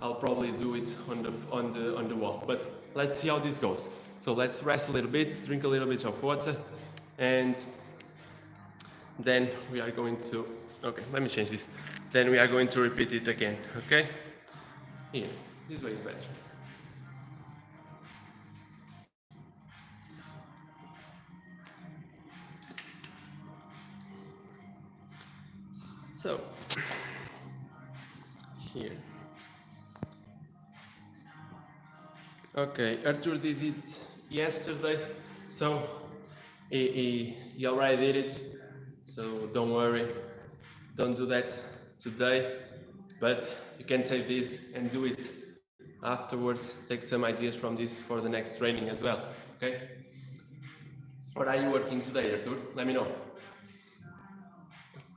I'll probably do it on the wall. But let's see how this goes. So let's rest a little bit, drink a little bit of water, and then we are going to, okay, let me change this. Then we are going to repeat it again, okay? Here, this way is better. So, here. Okay, Artur did it yesterday, so he already did it, so don't worry, don't do that today, but you can save this and do it afterwards. Take some ideas from this for the next training as well, okay? What are you working today, Artur? Let me know.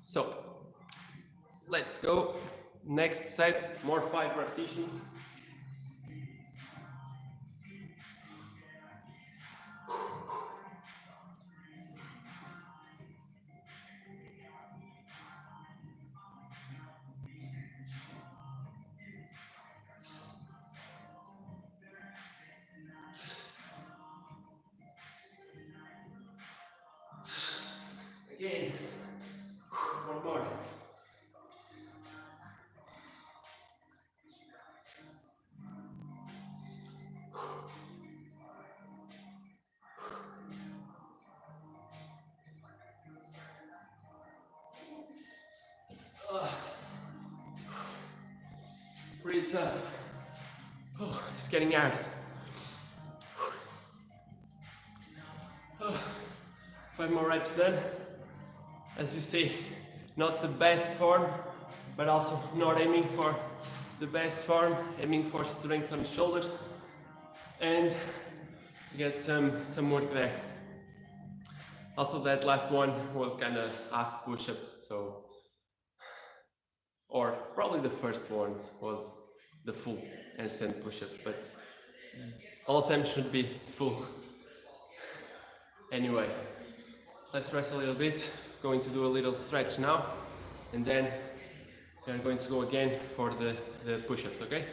So let's go. Next set, more 5 repetitions. Again, one more. Pretty tough. Oh, it's getting hard. 5 more reps then. As you see, not the best form, but also not aiming for the best form, aiming for strength on the shoulders and to get some work there. Also, that last one was kind of half push-up, so, or probably the first one was the full handstand push-up, but all of them should be full. Anyway, let's rest a little bit. Going to do a little stretch now, and then we're going to go again for the push-ups, okay?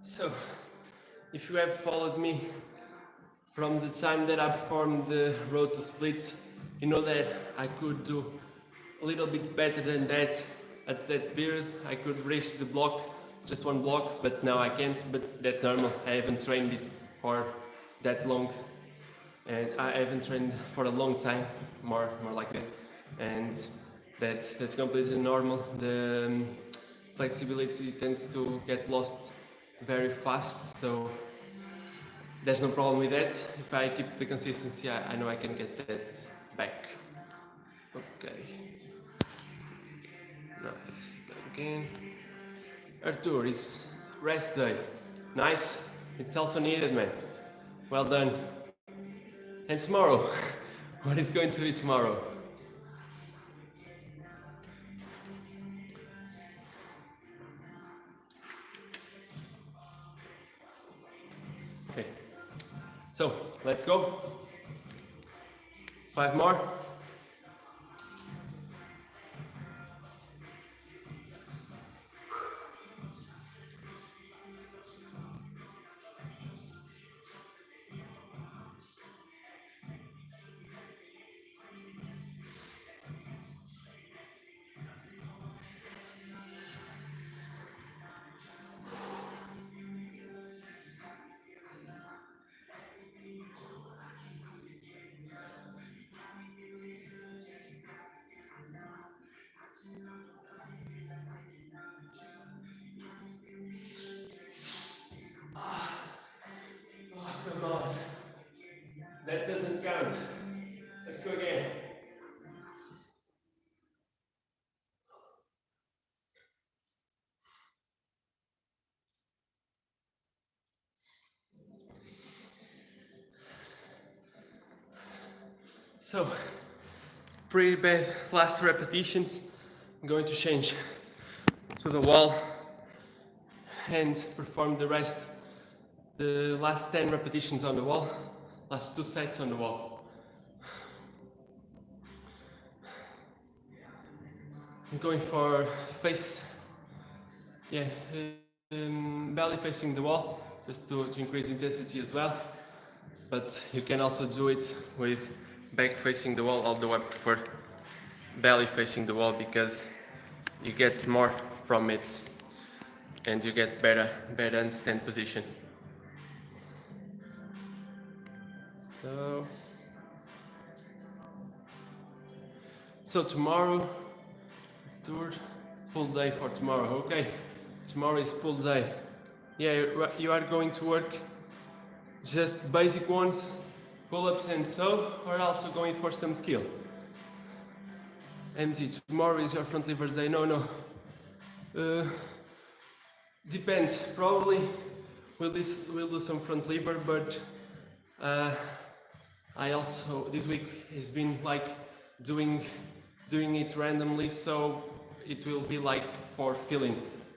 So, if you have followed me from the time that I performed the road to splits, you know that I could do a little bit better than that at that period. I could reach the block, just one block, but now I can't, but that's normal. I haven't trained it for that long, and I haven't trained for a long time, more like this, and that's completely normal. The flexibility tends to get lost very fast, so there's no problem with that. If I keep the consistency, I know I can get that back. Okay. Nice. Again. Artur, is rest day. Nice. It's also needed, man. Well done. And tomorrow? What is going to be tomorrow? Okay. So, let's go. 5 more. Come on. That doesn't count. Let's go again. So, pretty bad last repetitions. I'm going to change to the wall and perform the rest, the last 10 repetitions on the wall, last 2 sets on the wall. I'm going for belly facing the wall, just to increase intensity as well. But you can also do it with back facing the wall, although I prefer belly facing the wall because you get more from it and you get better handstand position. So tomorrow, full day for tomorrow, okay? Tomorrow is full day. Yeah, you are going to work just basic ones, pull-ups and so, or also going for some skill? Empty, tomorrow is your front lever day. No. Depends, probably we'll do some front lever, but I also, this week has been like doing it randomly, so it will be like for feeling.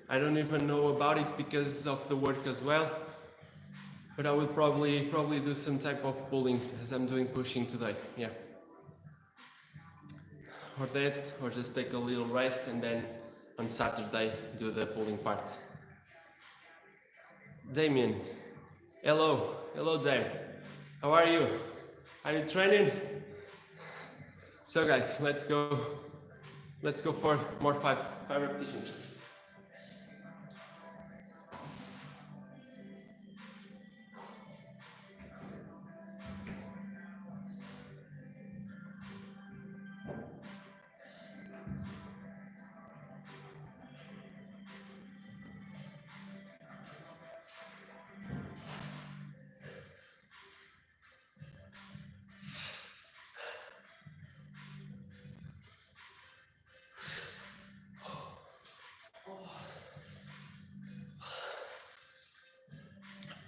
I don't even know about it because of the work as well, but I will probably do some type of pulling as I'm doing pushing today, yeah. Or that, or just take a little rest and then on Saturday do the pulling part. Damien, hello Dave, how are you? Are you training? So guys, let's go for more five repetitions.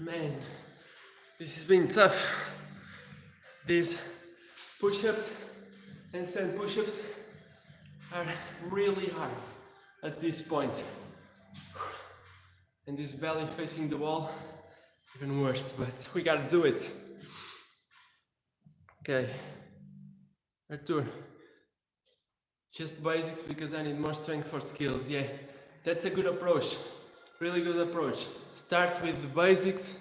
Man, this has been tough. These push-ups and stand push-ups are really hard at this point. And this belly facing the wall, even worse, but we gotta do it. Okay, Artur, just basics because I need more strength for skills. Yeah, that's a good approach, really good approach. Start with the basics,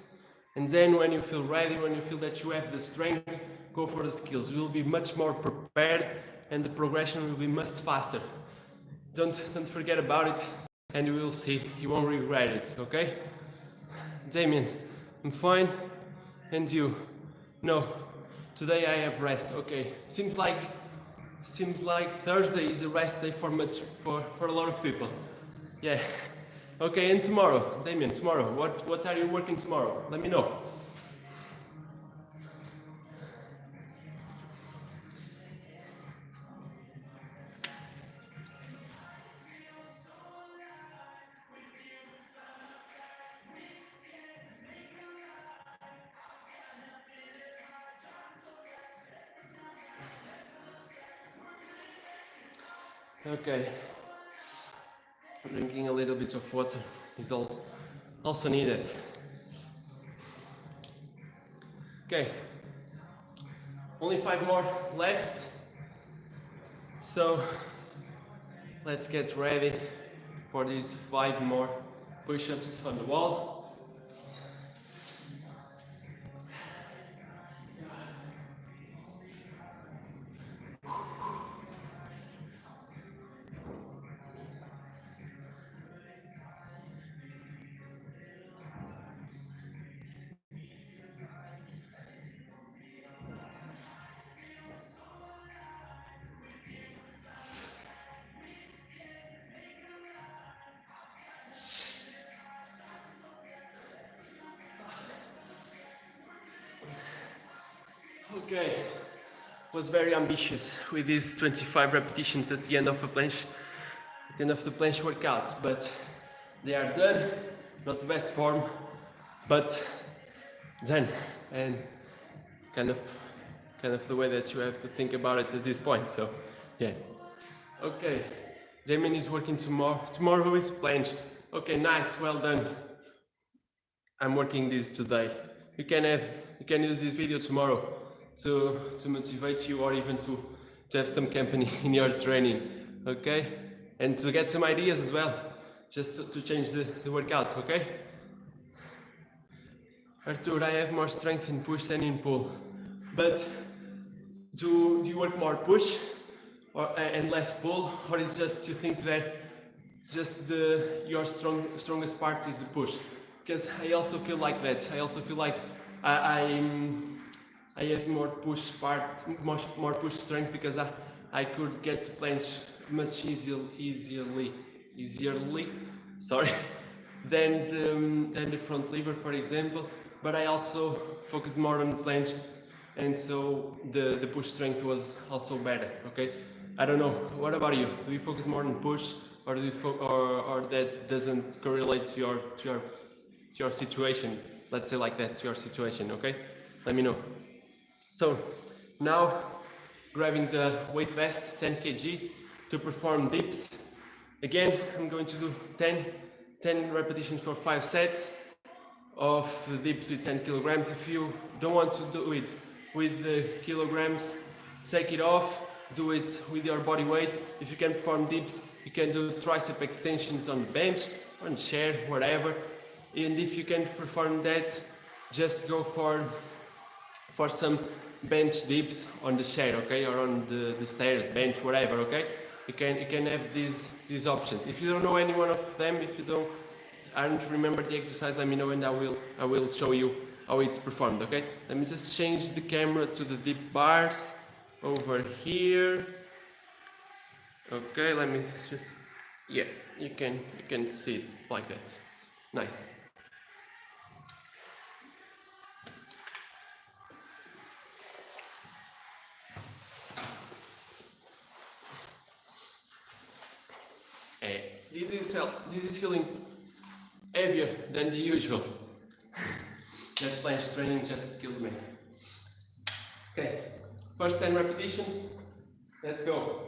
and then when you feel ready, when you feel that you have the strength, go for the skills. You will be much more prepared and the progression will be much faster. Don't forget about it, and you will see, you won't regret it, okay? Damien, I'm fine, and you? No, today I have rest, okay. Seems like Thursday is a rest day for a lot of people. Yeah. Okay, and tomorrow, Damien, tomorrow, what are you working tomorrow? Let me know. Okay. Drinking a little bit of water is also needed. Okay, only 5 more left, so let's get ready for these 5 more push-ups on the wall. Okay, was very ambitious with these 25 repetitions at the end of the planche workout, but they are done. Not the best form, but done, and kind of the way that you have to think about it at this point. So, yeah. Okay, Damien is working tomorrow. Tomorrow is planche. Okay, nice, well done. I'm working this today. You can use this video tomorrow to motivate you, or even to have some company in your training, okay? And to get some ideas as well, just to change the workout, okay? Artur, I have more strength in push than in pull, but do you work more push and less pull, or it's just you think that just your strongest part is the push? Because I also feel like that. I also feel like I I have more push more push strength because I could get to planche much easierly, sorry, than the front lever, for example. But I also focus more on planche, and so the push strength was also better. Okay, I don't know. What about you? Do you focus more on push, or do you or that doesn't correlate to your situation? Let's say like that, to your situation. Okay, let me know. So now grabbing the weight vest 10 kg to perform dips. Again, I'm going to do 10 repetitions for 5 sets of the dips with 10 kilograms. If you don't want to do it with the kilograms, take it off, do it with your body weight. If you can perform dips, you can do tricep extensions on bench, on chair, whatever. And if you can perform that, just go for some bench dips on the chair, okay, or on the stairs, bench, whatever, okay. You can have these options. If you don't know any one of them, if you aren't remember the exercise, let me know and I will show you how it's performed. Okay, let me just change the camera to the dip bars over here. Okay, let me just, yeah, you can see it like that. Nice. This is feeling heavier than the usual. That planche training just killed me. Okay, first 10 repetitions. Let's go.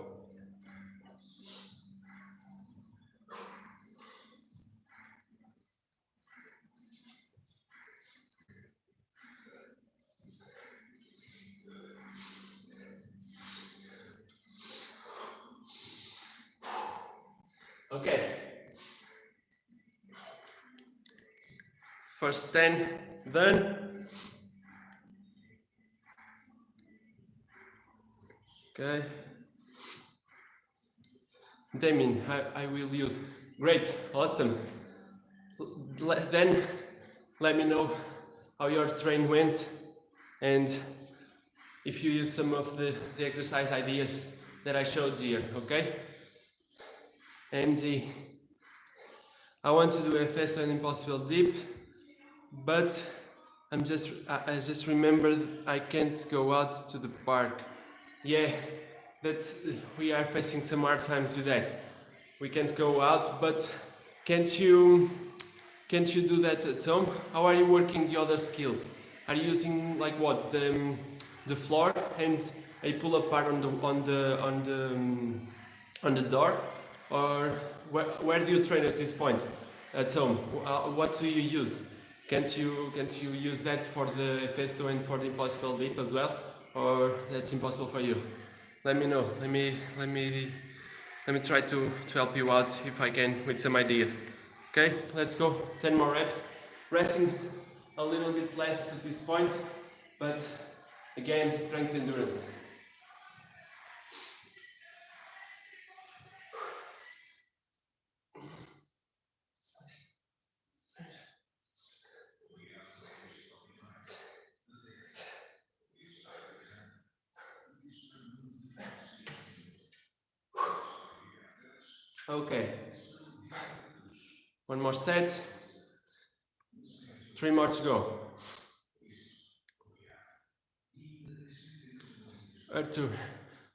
Okay. First 10 done. Okay. 𝙸𝚗𝚜𝚝𝚅, I will use. Great, awesome. Then let me know how your train went and if you use some of the exercise ideas that I showed here, okay? And I want to do a fast and impossible dip, but I just remembered I can't go out to the park. Yeah, we are facing some hard times with that. We can't go out, but can't you do that at home? How are you working the other skills? Are you using like what, the floor and a pull-up bar on the door, or where do you train at this point at home? What do you use? Can't you use that for the festo and for the impossible dip as well, or that's impossible for you? Let me know. Let me try to help you out if I can with some ideas. Okay, let's go. 10 more reps. Resting a little bit less at this point, but again, strength endurance. Okay, one more set, 3 more to go.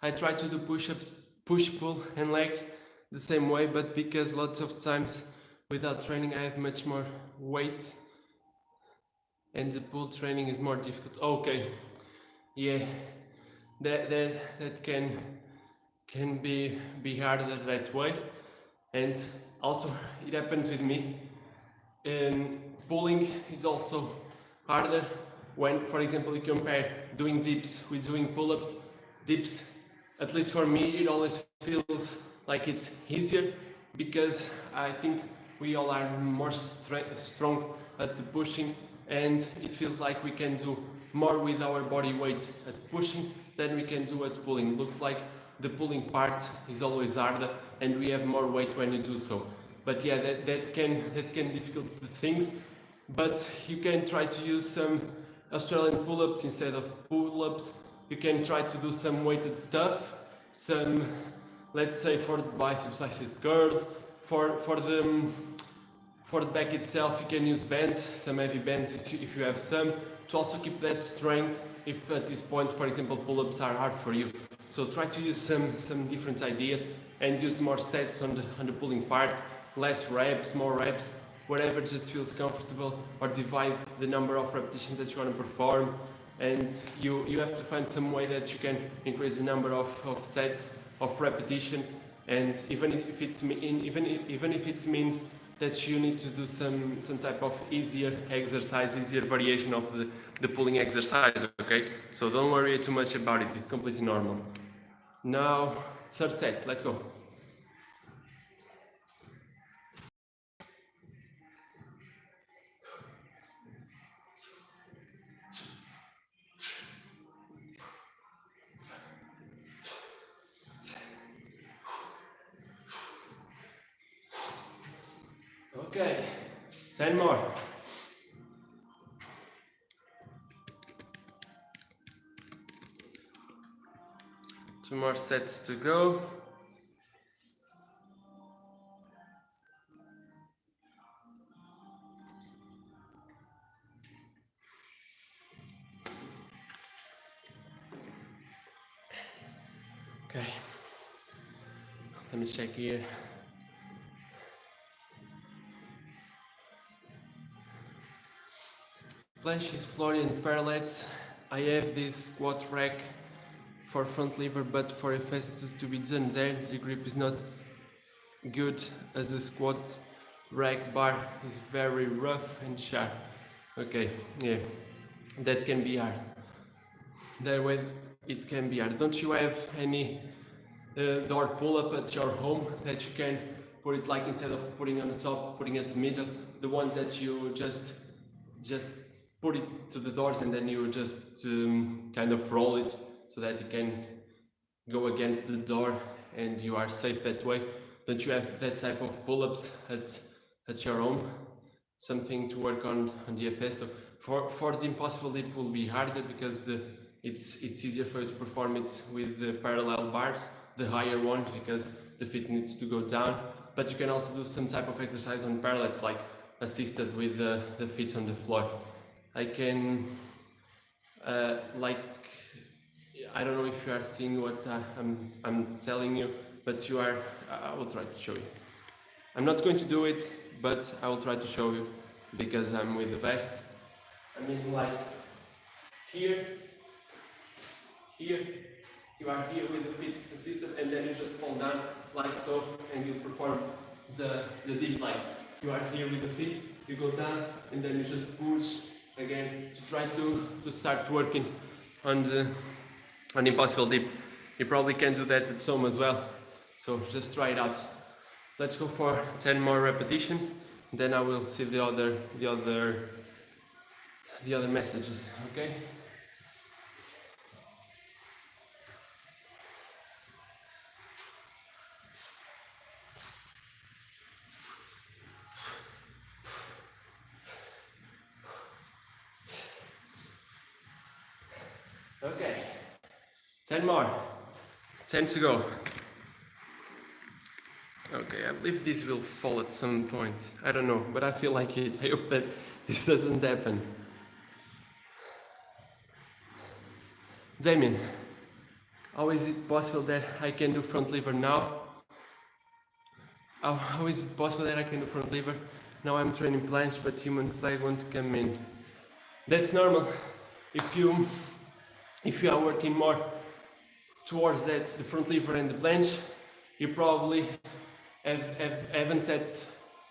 I try to do push-ups, push-pull and legs the same way, but because lots of times without training I have much more weight and the pull training is more difficult. Okay, yeah, that can be harder that way. And also it happens with me. Pulling is also harder when, for example, you compare doing dips with doing pull-ups. Dips, at least for me, it always feels like it's easier because I think we all are more strong at the pushing, and it feels like we can do more with our body weight at pushing than we can do at pulling. Looks like the pulling part is always harder and we have more weight when you do so. But yeah, that can difficult things, but you can try to use some Australian pull-ups instead of pull-ups. You can try to do some weighted stuff, some, let's say for the biceps curls, for the back itself you can use bands, some heavy bands if you have some, to also keep that strength if at this point, for example, pull-ups are hard for you. So try to use some different ideas and use more sets on the pulling part, less reps, more reps, whatever just feels comfortable, or divide the number of repetitions that you want to perform. And you have to find some way that you can increase the number of sets, of repetitions, and even if it means that you need to do some type of easier exercise, easier variation of the pulling exercise, okay? So don't worry too much about it, it's completely normal. Now, third set, let's go. Okay, 10 more. Two more sets to go. Okay, let me check here. Planches, Florian parallels. I have this squat rack for front lever, but for a fastest to be done there, the grip is not good as a squat rack bar is very rough and sharp. Okay, yeah, that can be hard. That way it can be hard. Don't you have any door pull-up at your home that you can put it like, instead of putting on the top, putting it in the middle, the ones that you just put it to the doors and then you just kind of roll it so that you can go against the door and you are safe that way? Don't you have that type of pull-ups at your home? Something to work on DFS. So for the impossible dip will be harder because it's easier for you to perform it with the parallel bars, the higher ones, because the feet needs to go down. But you can also do some type of exercise on parallels, like assisted with the feet on the floor. I can like, I don't know if you are seeing what I'm telling you, but you are. I will try to show you. I'm not going to do it, but I will try to show you because I'm with the vest. I mean, like here, you are here with the feet assisted, and then you just fall down like so, and you perform the deep line. You are here with the feet, you go down, and then you just push again to try to start working on the impossible dip. You probably can do that at home as well, so just try it out. Let's go for 10 more repetitions, then I will see the other messages, okay? Okay, 10 more, 10 to go. Okay, I believe this will fall at some point. I don't know, but I feel like it. I hope that this doesn't happen. Damien, how is it possible that I can do front lever now? How is it possible that I can do front lever? Now I'm training planche, but human flag won't come in. That's normal. If you are working more towards that, the front lever and the planche, you probably haven't set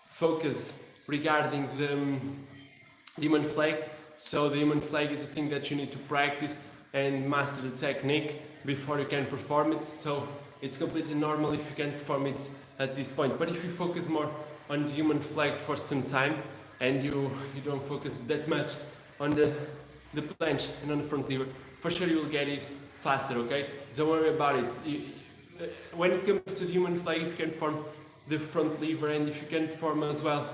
focus regarding the human flag. So the human flag is a thing that you need to practice and master the technique before you can perform it. So it's completely normal if you can perform it at this point. But if you focus more on the human flag for some time and you don't focus that much on the planche and on the front lever, for sure you will get it faster, okay? Don't worry about it. When it comes to the human flag, if you can perform the front lever and if you can perform as well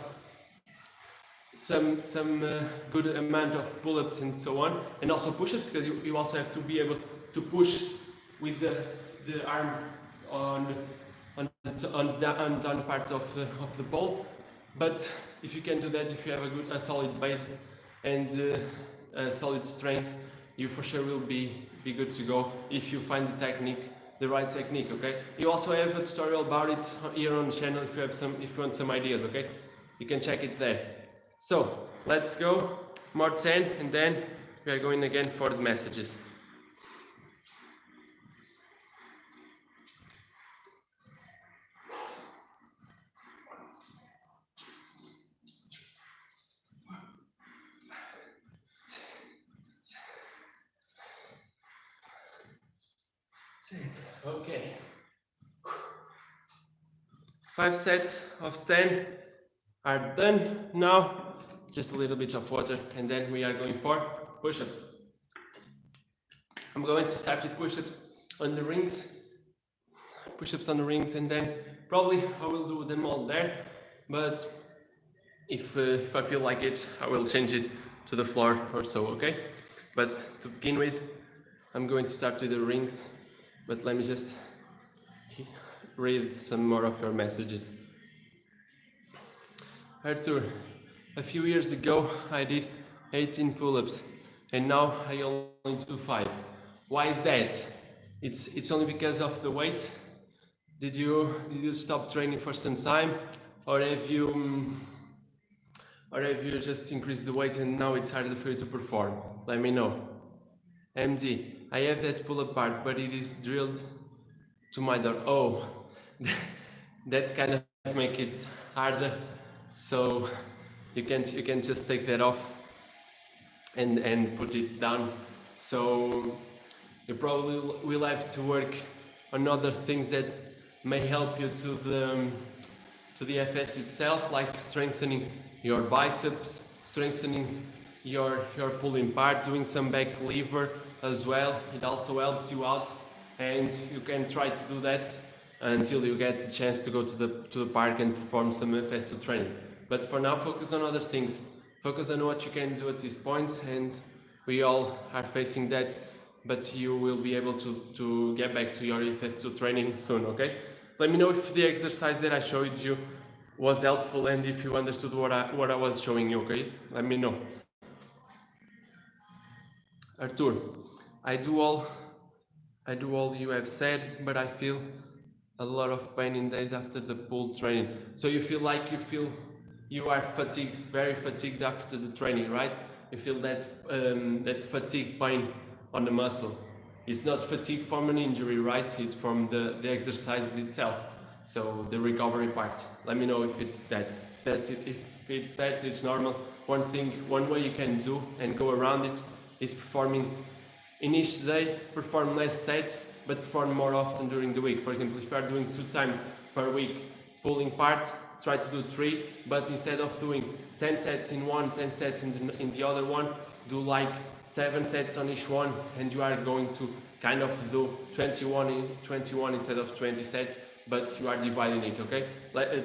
good amount of pull-ups and so on, and also push-ups, because you also have to be able to push with the arm on the part of the pole. But if you can do that, if you have a solid base and a solid strength, you for sure will be good to go if you find the right technique. Okay, you also have a tutorial about it here on the channel if you want some ideas. Okay, you can check it there. So let's go, more 10, and then we are going again for the messages. Okay. 5 sets of 10 are done. Now, just a little bit of water, and then we are going for push-ups. I'm going to start with push-ups on the rings. Push-ups on the rings, and then probably I will do them all there. But if I feel like it, I will change it to the floor or so, okay? But to begin with, I'm going to start with the rings. But let me just read some more of your messages. Arthur, a few years ago I did 18 pull-ups, and now I only do 5. Why is that? It's only because of the weight. Did you stop training for some time, or have you just increased the weight and now it's harder for you to perform? Let me know. MD, I have that pull-up part, but it is drilled to my door. Oh, that kind of make it harder. So you can just take that off and put it down. So you probably will have to work on other things that may help you to the FS itself, like strengthening your biceps, strengthening your pulling part, doing some back lever as well. It also helps you out, and you can try to do that until you get the chance to go to the park and perform some FS2 training. But for now, focus on other things. Focus on what you can do at this point, and we all are facing that, but you will be able to get back to your FS2 training soon, okay? Let me know if the exercise that I showed you was helpful and if you understood what I was showing you, okay? Let me know. Arthur, I do all you have said, but I feel a lot of pain in days after the pull training. So you feel you are fatigued, very fatigued after the training, right? You feel that that fatigue pain on the muscle. It's not fatigue from an injury, right? It's from the exercises itself. So the recovery part. Let me know if it's that. If it's that, it's normal. One way you can do and go around it is performing in each day, perform less sets, but perform more often during the week. For example, if you are doing 2 times per week pulling part, try to do 3, but instead of doing 10 sets in one, 10 sets in the other one, do like 7 sets on each one, and you are going to kind of do 21 instead of 20 sets, but you are dividing it, okay?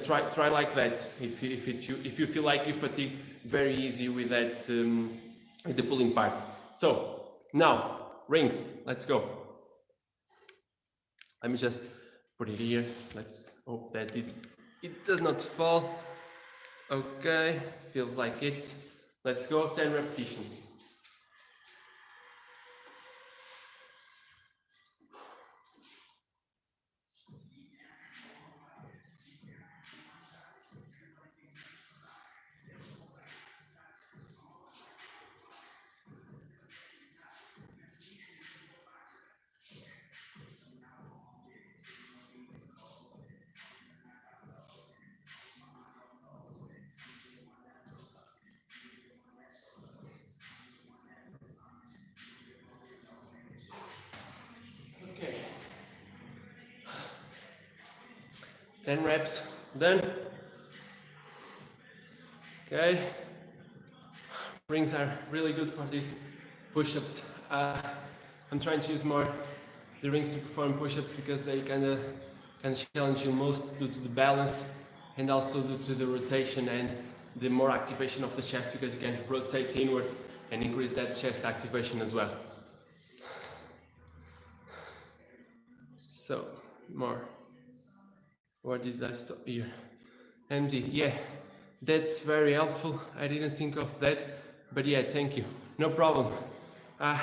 Try like that. If you feel like you fatigue, very easy with that with the pulling part. So now rings, let's go. Let me just put it here. Let's hope that it does not fall. Okay, feels like it. Let's go, 10 repetitions. Okay. 10 reps done. Okay. Rings are really good for these push-ups. I'm trying to use more the rings to perform push-ups because they kind of challenge you most due to the balance and also due to the rotation and the more activation of the chest, because you can rotate inwards and increase that chest activation as well. So, more. Where did I stop here? MD, yeah, that's very helpful. I didn't think of that, but yeah, thank you. No problem. I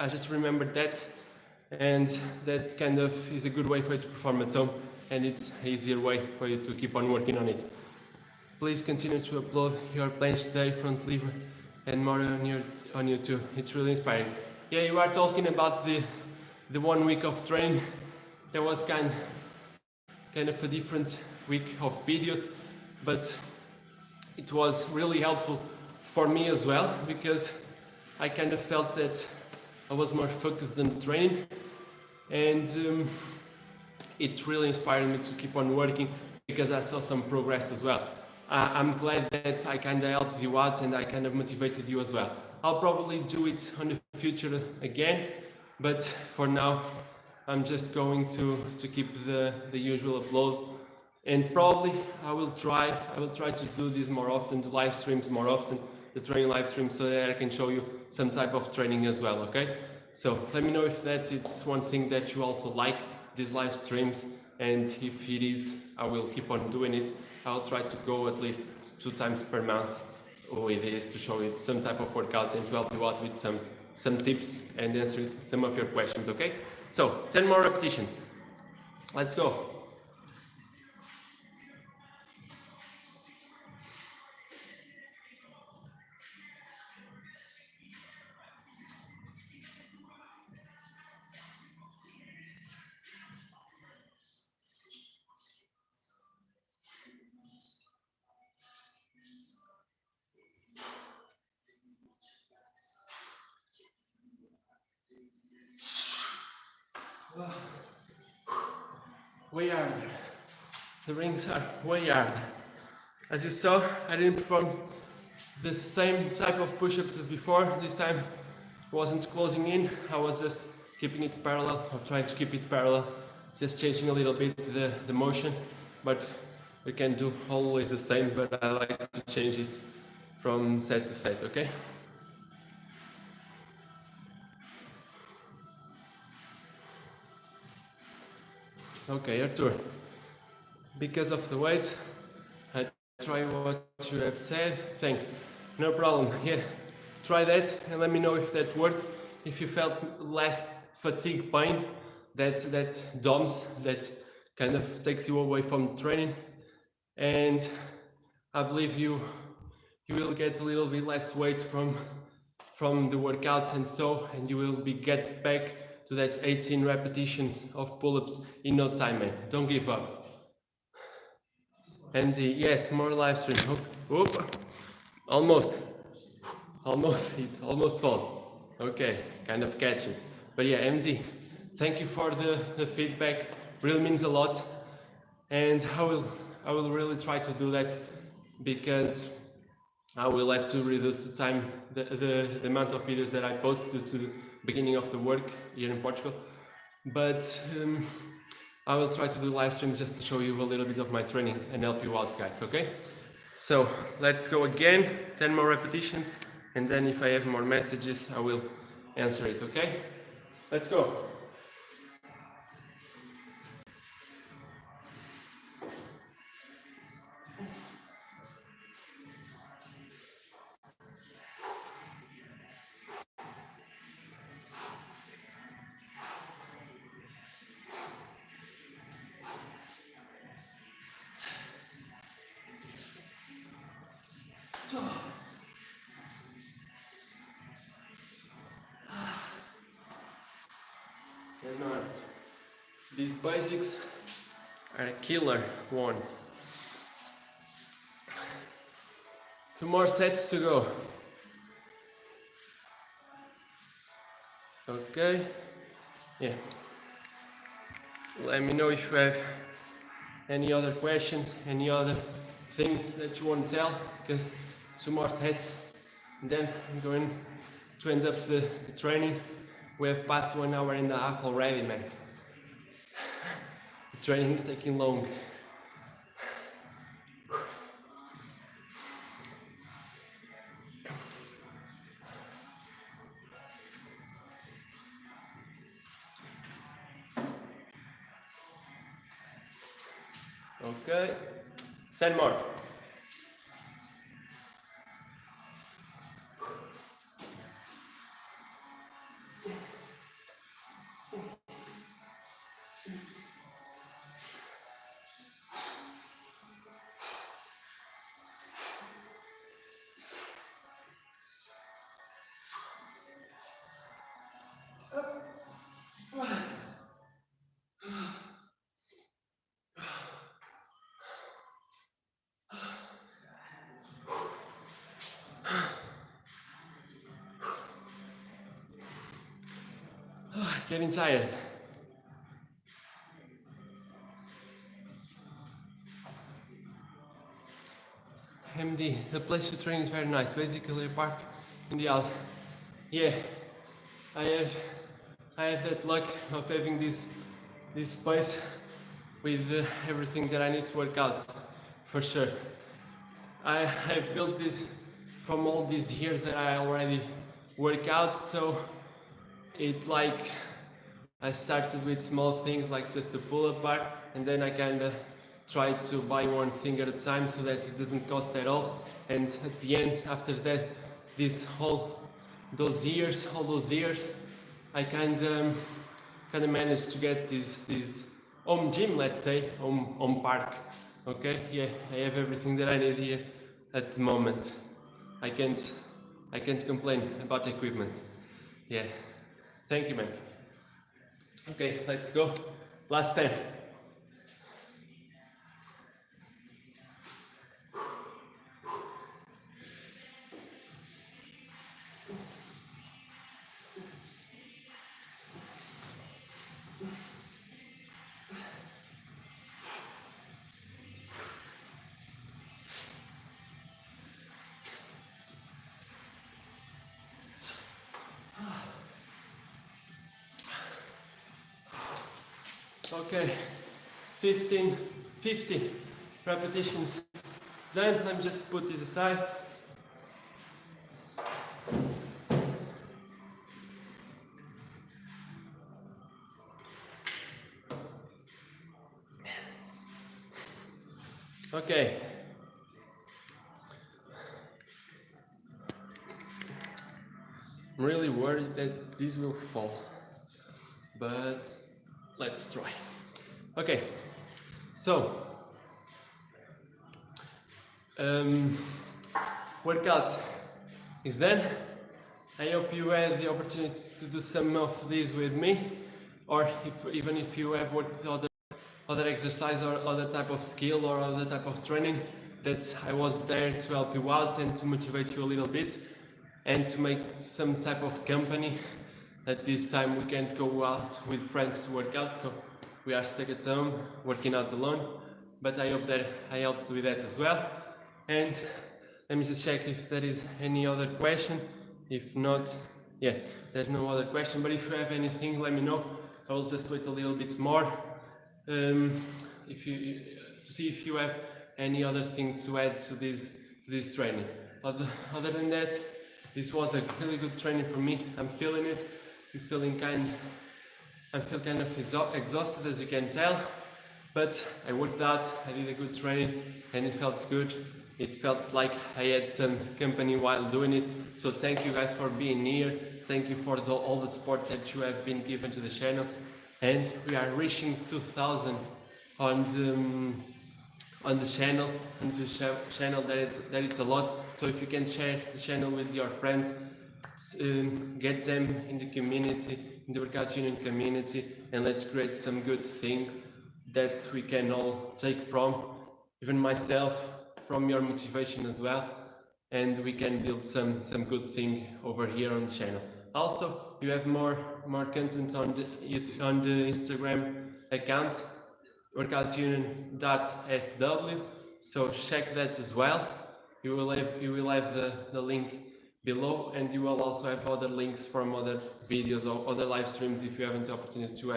just remembered that, and that kind of is a good way for you to perform at home, and it's an easier way for you to keep on working on it. Please continue to upload your planche today, front lever, and more on YouTube. It's really inspiring. Yeah, you are talking about the 1 week of training. That was kind of a different week of videos, but it was really helpful for me as well, because I kind of felt that I was more focused on the training, and it really inspired me to keep on working, because I saw some progress as well. I'm glad that I kind of helped you out and I kind of motivated you as well. I'll probably do it in the future again, but for now I'm just going to keep the usual upload, and probably I will try to do this more often, the live streams more often, the training live streams, so that I can show you some type of training as well. Okay, so let me know if that it's one thing that you also like, these live streams, and if it is, I will keep on doing it. I'll try to go at least 2 times per month with this to show you some type of workout and to help you out with some tips and answering some of your questions. Okay, so 10 more repetitions. Let's go. Way harder. The rings are way harder. As you saw, I didn't perform the same type of push-ups as before. This time I wasn't closing in, I was just keeping it parallel, or trying to keep it parallel, just changing a little bit the motion, but we can do always the same, but I like to change it from set to set, okay? Okay, Artur, because of the weight, I try what you have said. Thanks, no problem. Here, try that and let me know if that worked. If you felt less fatigue pain, that DOMS, that kind of takes you away from training, and I believe you will get a little bit less weight from the workouts, and you will get back to that 18 repetitions of pull-ups in no time, man. Don't give up. And yes, more live stream. Oop. Almost hit, almost fall. Okay, kind of catch it. But yeah, MD, thank you for the feedback. Really means a lot, and I will really try to do that, because I will have to reduce the time, the amount of videos that I post due to the beginning of the work here in Portugal. But I will try to do live streams just to show you a little bit of my training and help you out, guys, okay? So let's go again, 10 more repetitions, and then if I have more messages, I will answer it, okay? Let's go. These basics are killer ones. 2 more sets to go. Okay, yeah. Let me know if you have any other questions, any other things that you want to tell, because 2 more sets, and then I'm going to end up the training. We have passed 1 hour and a half already, man. The training is taking long. Okay, 10 more. Getting tired. The place to train is very nice. Basically a park in the house. Yeah, I have that luck of having this space with everything that I need to work out, for sure. I've built this from all these years that I already work out, so I started with small things like just a pull-up bar, and then I kind of try to buy one thing at a time so that it doesn't cost at all. And at the end, after that, all those years, I kind of managed to get this home gym, let's say, home park. Okay, yeah, I have everything that I need here at the moment. I can't complain about the equipment. Yeah, thank you, man. Okay, let's go. Last 10. Okay, 50 repetitions. Then let me just put this aside. Okay. I'm really worried that this will fall, but let's try. Okay, so workout is done. I hope you had the opportunity to do some of these with me, or even if you have worked other exercise or other type of skill or other type of training, that I was there to help you out and to motivate you a little bit and to make some type of company. At this time we can't go out with friends to work out, so we are stuck at home working out alone, but I hope that I helped with that as well. And let me just check if there is any other question. If not, yeah, there's no other question, but if you have anything, let me know. I will just wait a little bit more to see if you have any other thing to add to this training. Other than that, this was a really good training for me. I'm feeling it. I feel kind of exhausted, as you can tell, but I worked out, I did a good training, and it felt good. It felt like I had some company while doing it. So thank you guys for being here. Thank you for all the support that you have been given to the channel. And we are reaching 2,000 on the channel, and to channel that it's a lot. So if you can share the channel with your friends, get them in the community, in the Workout Union community, and let's create some good thing that we can all take from, even myself, from your motivation as well, and we can build some good thing over here on the channel. Also, you have more content on the Instagram account, workoutsunion.sw, so check that as well. You will have the link below, and you will also have other links from other videos or other live streams if you haven't the opportunity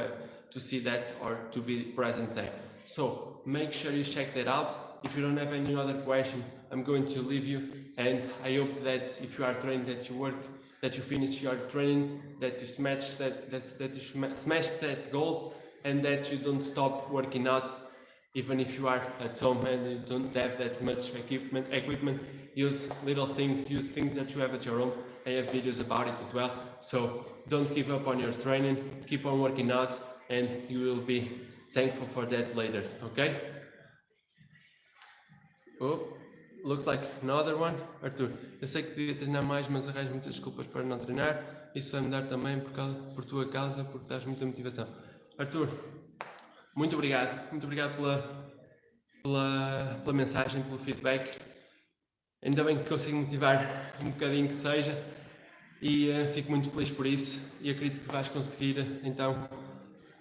to see that or to be present there. So make sure you check that out. If you don't have any other question, I'm going to leave you, and I hope that if you are training, that you finish your training, that you smash that goals, and that you don't stop working out Even if you are at home and you don't have that much equipment, use little things, use things that you have at your home. I have videos about it as well. So don't give up on your training, keep on working out, and you will be thankful for that later, okay? Oh, looks like another one. Arthur, eu sei que devia treinar mais, mas arranjo muitas desculpas para não treinar. Isso vai mudar também por tua causa, porque dás muita motivação. Arthur, muito obrigado pela mensagem, pelo feedback. Ainda bem que consigo motivar um bocadinho que seja, e fico muito feliz por isso, e acredito que vais conseguir então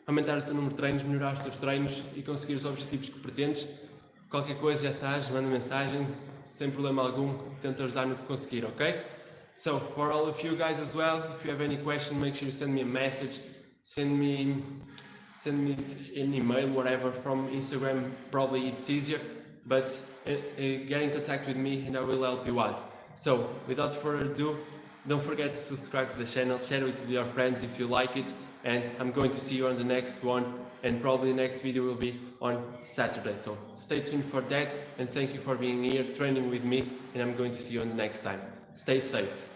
aumentar o teu número de treinos, melhorar os teus treinos e conseguir os objetivos que pretendes. Qualquer coisa já sabes, manda mensagem, sem problema algum, tento ajudar no que conseguir, ok? So, for all of you guys as well, if you have any question, make sure you send me a message, send me an email, whatever, from Instagram. Probably it's easier, but get in contact with me and I will help you out. So, without further ado, don't forget to subscribe to the channel, share it with your friends if you like it, and I'm going to see you on the next one, and probably the next video will be on Saturday. So stay tuned for that, and thank you for being here training with me, and I'm going to see you on the next time. Stay safe.